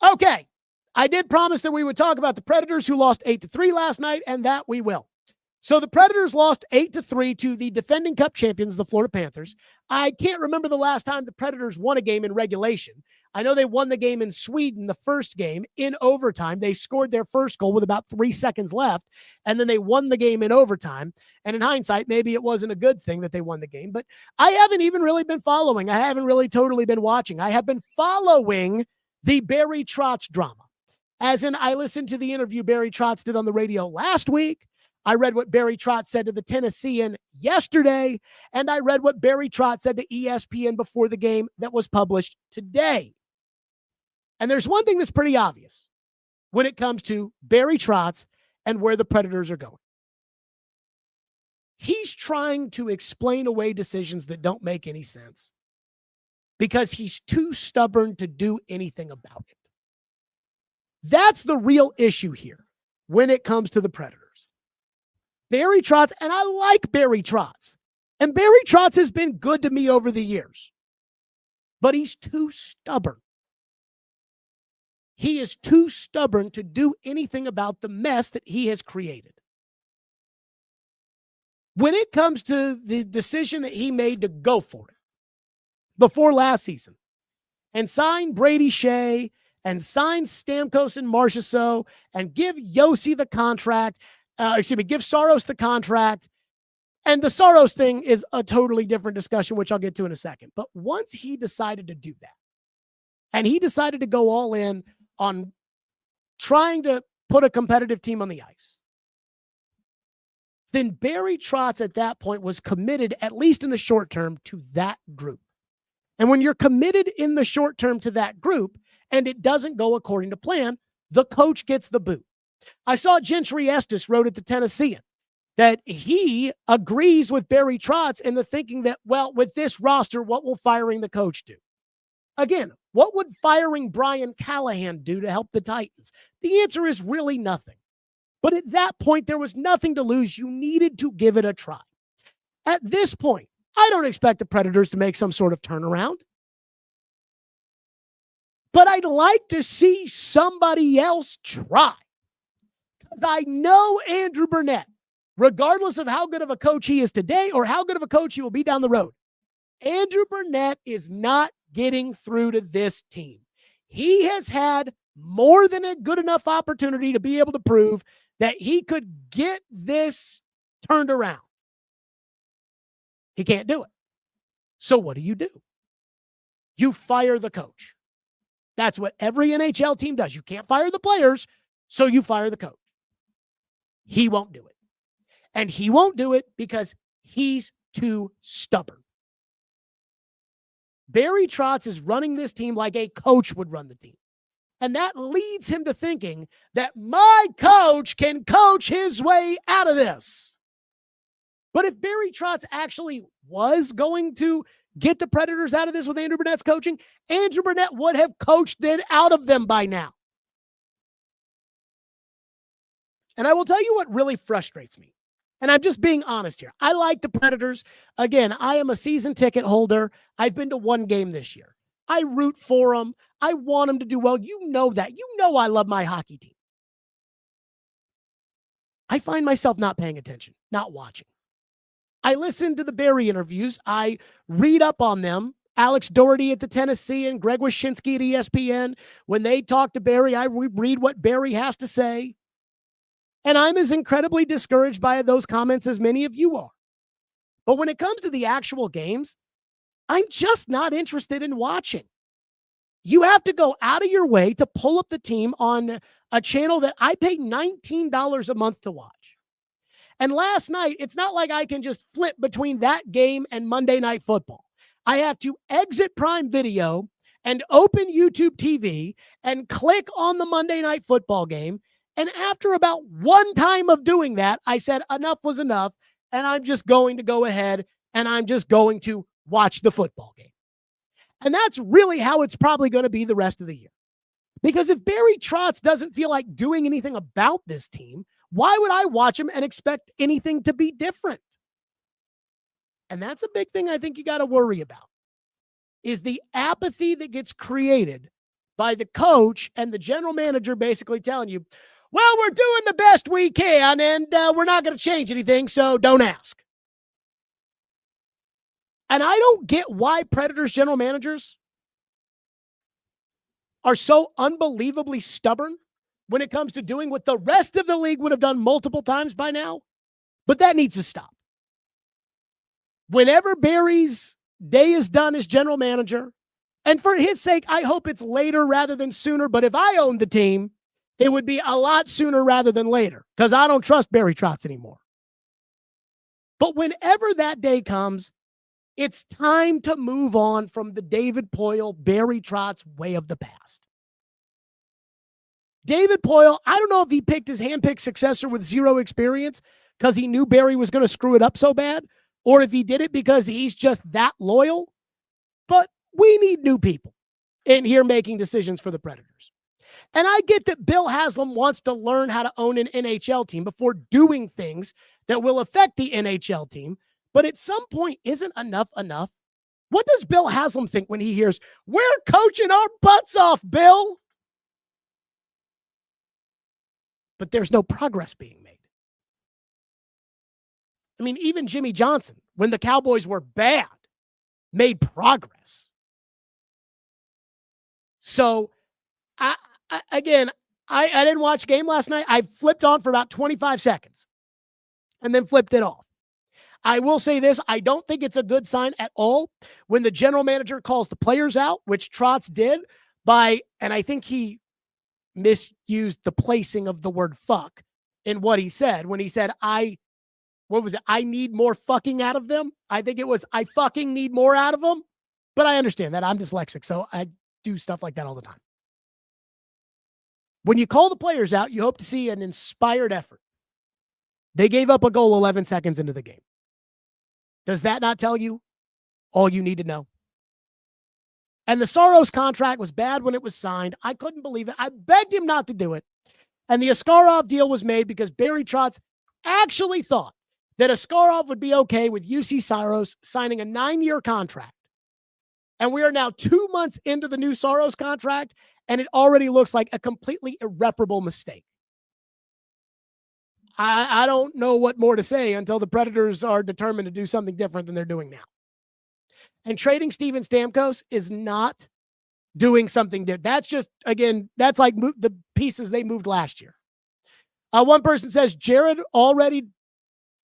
Speaker 2: Okay. I did promise that we would talk about the Predators, who lost 8-3 last night, and that we will. So the Predators lost 8-3 to the defending Cup champions, the Florida Panthers. I can't remember the last time the Predators won a game in regulation. I know they won the game in Sweden, the first game, in overtime. They scored their first goal with about 3 seconds left, and then they won the game in overtime. And in hindsight, maybe it wasn't a good thing that they won the game, but I haven't even really been following. I haven't really totally been watching. I have been following the Barry Trotz drama. As in, I listened to the interview Barry Trotz did on the radio last week. I read what Barry Trotz said to the Tennessean yesterday, and I read what Barry Trotz said to ESPN before the game that was published today. And there's one thing that's pretty obvious when it comes to Barry Trotz and where the Predators are going. He's trying to explain away decisions that don't make any sense because he's too stubborn to do anything about it. That's the real issue here when it comes to the Predators. Barry Trotz, and I like Barry Trotz, and Barry Trotz has been good to me over the years, but he's too stubborn. He is too stubborn to do anything about the mess that he has created. when it comes to the decision that he made to go for it before last season and sign Brady Shea and sign Stamkos and Marchessault and give Yossi the contract, give Saros the contract. And the Saros thing is a totally different discussion, which I'll get to in a second. But once he decided to do that, and he decided to go all in on trying to put a competitive team on the ice, then Barry Trotz at that point was committed, at least in the short term, to that group. And when you're committed in the short term to that group and it doesn't go according to plan, the coach gets the boot. I saw Gentry Estes wrote at the Tennessean that he agrees with Barry Trotz in the thinking that, well, with this roster, what will firing the coach do? Again, what would firing Brian Callahan do to help the Titans? The answer is really nothing. But at that point, there was nothing to lose. You needed to give it a try. At this point, I don't expect the Predators to make some sort of turnaround. But I'd like to see somebody else try. Because I know Andrew Burnett, regardless of how good of a coach he is today or how good of a coach he will be down the road, Andrew Burnett is not getting through to this team. He has had more than a good enough opportunity to be able to prove that he could get this turned around. He can't do it. So what do? You fire the coach. That's what every NHL team does. You can't fire the players, so you fire the coach. He won't do it. And he won't do it because he's too stubborn. Barry Trotz is running this team like a coach would run the team. And that leads him to thinking that my coach can coach his way out of this. But if Barry Trotz actually was going to get the Predators out of this with Andrew Burnett's coaching, Andrew Burnett would have coached it out of them by now. And I will tell you what really frustrates me. And I'm just being honest here. I like the Predators. Again, I am a season ticket holder. I've been to one game this year. I root for them. I want them to do well. You know that. You know I love my hockey team. I find myself not paying attention, not watching. I listen to the Barry interviews. I read up on them. Alex Doherty at the Tennessean, Greg Wyshynski at ESPN. When they talk to Barry, I read what Barry has to say. And I'm as incredibly discouraged by those comments as many of you are. But when it comes to the actual games, I'm just not interested in watching. You have to go out of your way to pull up the team on a channel that I pay $19 a month to watch. And last night, it's not like I can just flip between that game and Monday Night Football. I have to exit Prime Video and open YouTube TV and click on the Monday Night Football game. And after about one time of doing that, I said enough was enough, and I'm just going to go ahead and I'm just going to watch the football game. And that's really how it's probably going to be the rest of the year. Because if Barry Trotz doesn't feel like doing anything about this team, why would I watch him and expect anything to be different? And that's a big thing I think you got to worry about, is the apathy that gets created by the coach and the general manager basically telling you, well, we're doing the best we can, and we're not going to change anything, so don't ask. And I don't get why Predators general managers are so unbelievably stubborn when it comes to doing what the rest of the league would have done multiple times by now. But that needs to stop. Whenever Barry's day is done as general manager, and for his sake, I hope it's later rather than sooner, but if I owned the team, it would be a lot sooner rather than later, because I don't trust Barry Trotz anymore. But whenever that day comes, it's time to move on from the David Poile, Barry Trotz way of the past. David Poile, I don't know if he picked his handpicked successor with zero experience because he knew Barry was going to screw it up so bad, or if he did it because he's just that loyal. But we need new people in here making decisions for the Predators. And I get that Bill Haslam wants to learn how to own an NHL team before doing things that will affect the NHL team. But at some point, isn't enough enough? What does Bill Haslam think when he hears, we're coaching our butts off, Bill? But there's no progress being made. I mean, even Jimmy Johnson, when the Cowboys were bad, made progress. So, I didn't watch a game last night. I flipped on for about 25 seconds and then flipped it off. I will say this. I don't think it's a good sign at all when the general manager calls the players out, which Trotz did and I think he misused the placing of the word fuck in what he said when he said, I need more fucking out of them. I think it was, I fucking need more out of them. But I understand that. I'm dyslexic, so I do stuff like that all the time. When you call the players out, you hope to see an inspired effort. They gave up a goal 11 seconds into the game. Does that not tell you all you need to know? And the Saros contract was bad when it was signed. I couldn't believe it. I begged him not to do it. And the Askarov deal was made because Barry Trotz actually thought that Askarov would be okay with UC Saros signing a 9-year contract. And we are now 2 months into the new Saros contract, and it already looks like a completely irreparable mistake. I don't know what more to say until the Predators are determined to do something different than they're doing now. And trading Steven Stamkos is not doing something different. That's just, again, that's like the pieces they moved last year. One person says, Jared already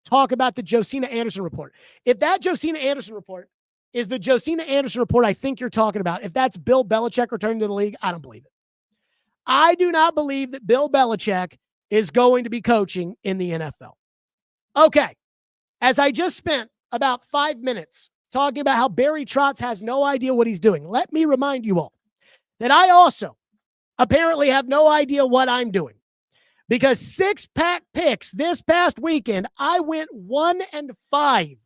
Speaker 2: talk about the Josina Anderson report. If that Josina Anderson report is the Josina Anderson report I think you're talking about, if that's Bill Belichick returning to the league, I don't believe it. I do not believe that Bill Belichick is going to be coaching in the NFL. Okay. As I just spent about 5 minutes talking about how Barry Trotz has no idea what he's doing, let me remind you all that I also apparently have no idea what I'm doing. Because 6-pack picks this past weekend, I went 1-5.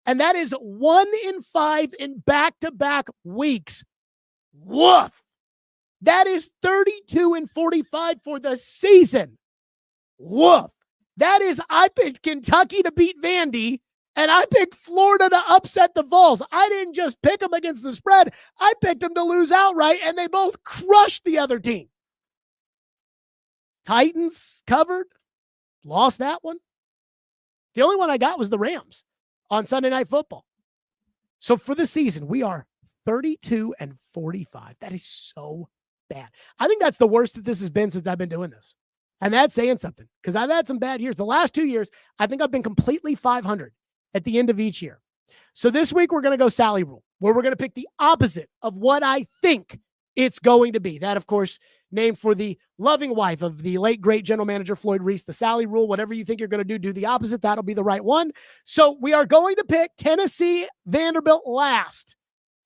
Speaker 2: And that is 1-5 in back-to-back weeks. Woof. That is 32-45 for the season. Woof. That is, I picked Kentucky to beat Vandy, and I picked Florida to upset the Vols. I didn't just pick them against the spread. I picked them to lose outright, and they both crushed the other team. Titans covered, lost that one. The only one I got was the Rams on Sunday Night Football. So for the season, we are 32-45. That is so bad. I think that's the worst that this has been since I've been doing this. And that's saying something because I've had some bad years. The last 2 years, I think I've been completely 500 at the end of each year. So this week, we're going to go Sally Rule, where we're going to pick the opposite of what I think it's going to be. That, of course, named for the loving wife of the late, great general manager, Floyd Reese, the Sally Rule. Whatever you think you're going to do the opposite. That'll be the right one. So we are going to pick Tennessee Vanderbilt last.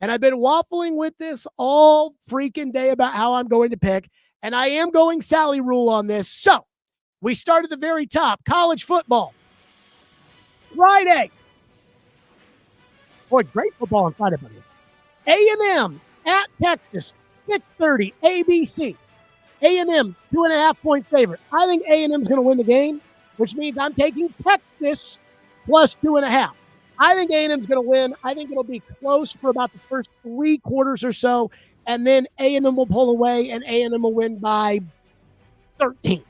Speaker 2: And I've been waffling with this all freaking day about how I'm going to pick. And I am going Sally Rule on this. So we start at the very top. College football. Friday. Boy, great football on Friday, buddy. A&M at Texas. 6:30 ABC. A&M 2.5-point favorite. I think A&M's going to win the game, which means I'm taking Texas plus 2.5. I think A&M's going to win. I think it'll be close for about the first 3 quarters or so, and then A&M will pull away, and A&M will win by 13,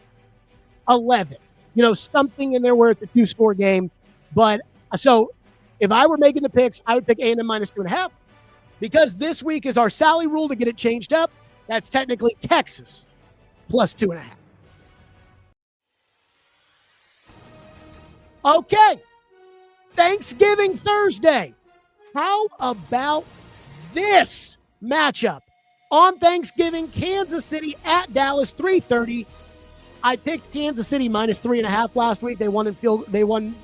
Speaker 2: 11. You know, something in there where it's a 2-score game. But so if I were making the picks, I would pick A&M minus 2.5. Because this week is our Sally Rule to get it changed up. That's technically Texas plus 2.5. Okay. Thanksgiving Thursday. How about this matchup? On Thanksgiving, Kansas City at Dallas, 3:30. I picked Kansas City minus 3.5 last week. They won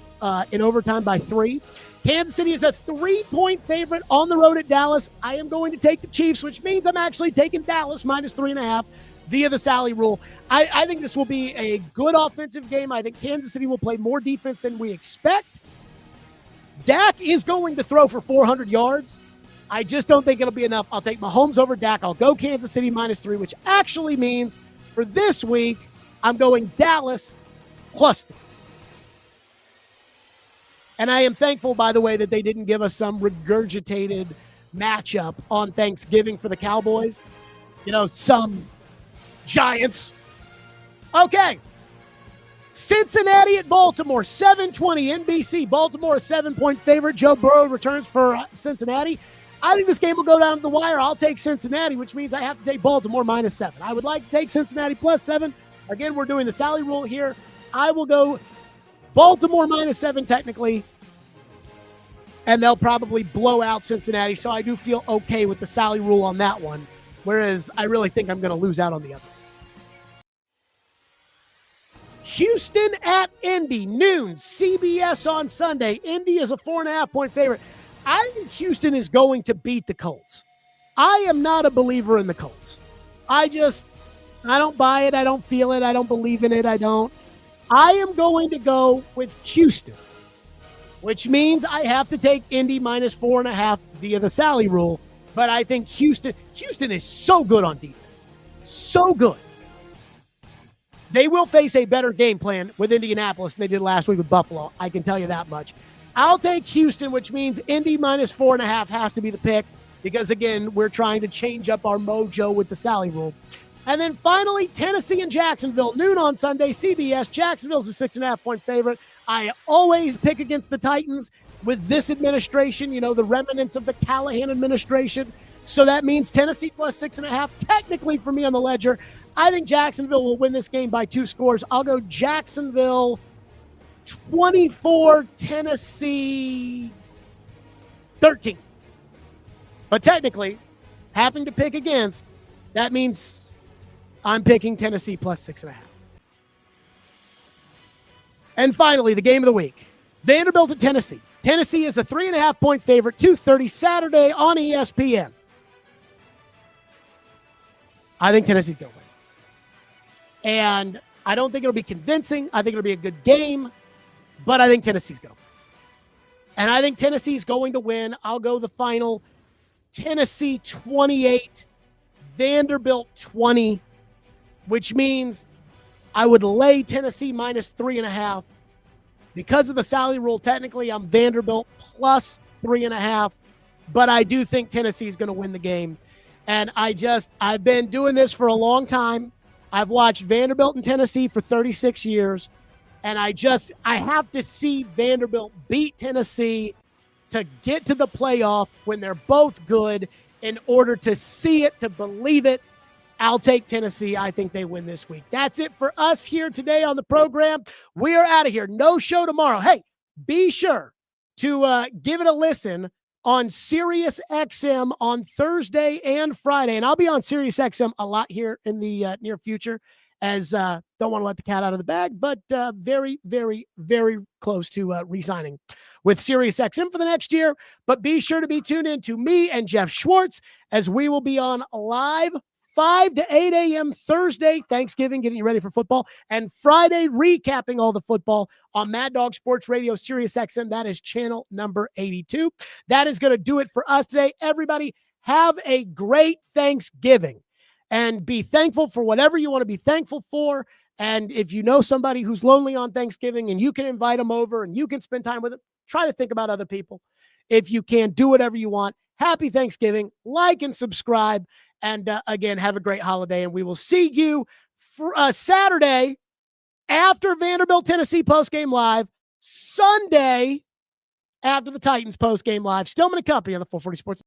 Speaker 2: in overtime by 3. Kansas City is a 3-point favorite on the road at Dallas. I am going to take the Chiefs, which means I'm actually taking Dallas minus 3.5 via the Sally Rule. I think this will be a good offensive game. I think Kansas City will play more defense than we expect. Dak is going to throw for 400 yards. I just don't think it'll be enough. I'll take Mahomes over Dak. I'll go Kansas City minus 3, which actually means for this week, I'm going Dallas plus 3. And I am thankful, by the way, that they didn't give us some regurgitated matchup on Thanksgiving for the Cowboys. You know, some Giants. Okay. Cincinnati at Baltimore, 7:20 NBC. Baltimore, a 7-point favorite. Joe Burrow returns for Cincinnati. I think this game will go down to the wire. I'll take Cincinnati, which means I have to take Baltimore -7. I would like to take Cincinnati +7. Again, we're doing the Sally rule here. I will go Baltimore -7 technically, and they'll probably blow out Cincinnati. So I do feel okay with the Sally rule on that one, whereas I really think I'm going to lose out on the other. Houston at Indy, noon, CBS on Sunday. Indy is a 4.5-point favorite. I think Houston is going to beat the Colts. I am not a believer in the Colts. I don't buy it. I don't feel it. I don't believe in it. I am going to go with Houston, which means I have to take Indy -4.5 via the Sally rule. But I think Houston is so good on defense. So good. They will face a better game plan with Indianapolis than they did last week with Buffalo. I can tell you that much. I'll take Houston, which means Indy -4.5 has to be the pick because, again, we're trying to change up our mojo with the Sally rule. And then finally, Tennessee and Jacksonville, noon on Sunday, CBS. Jacksonville's a 6.5-point favorite. I always pick against the Titans with this administration, the remnants of the Callahan administration. So that means Tennessee +6.5, technically for me on the ledger. I think Jacksonville will win this game by 2 scores. I'll go Jacksonville 24, Tennessee 13. But technically, having to pick against, that means I'm picking Tennessee +6.5. And finally, the game of the week. Vanderbilt at Tennessee. Tennessee is a 3.5-point favorite, 2:30 Saturday on ESPN. I think Tennessee's going to win. And I don't think it'll be convincing. I think it'll be a good game, but I think Tennessee's going to win. And I think Tennessee's going to win. I'll go the final Tennessee 28, Vanderbilt 20, which means I would lay Tennessee -3.5. Because of the Sally rule, technically I'm Vanderbilt +3.5, but I do think Tennessee's going to win the game. And I've been doing this for a long time. I've watched Vanderbilt and Tennessee for 36 years, and I have to see Vanderbilt beat Tennessee to get to the playoff when they're both good in order to see it, to believe it. I'll take Tennessee. I think they win this week. That's it for us here today on the program. We are out of here. No show tomorrow. Hey, be sure to give it a listen on Sirius XM on Thursday and Friday. And I'll be on Sirius XM a lot here in the near future, as don't want to let the cat out of the bag, but very, very, very close to re-signing with Sirius XM for the next year. But be sure to be tuned in to me and Jeff Schwartz, as we will be on live 5 to 8 a.m. Thursday, Thanksgiving, getting you ready for football, and Friday, recapping all the football on Mad Dog Sports Radio, Sirius XM. That is channel number 82. That is going to do it for us today. Everybody, have a great Thanksgiving, and be thankful for whatever you want to be thankful for. And if you know somebody who's lonely on Thanksgiving and you can invite them over and you can spend time with them, try to think about other people. If you can, do whatever you want. Happy Thanksgiving. Like and subscribe. And again, have a great holiday. And we will see you for Saturday after Vanderbilt, Tennessee postgame live. Sunday after the Titans postgame live. Stillman and Company on the 440 Sports.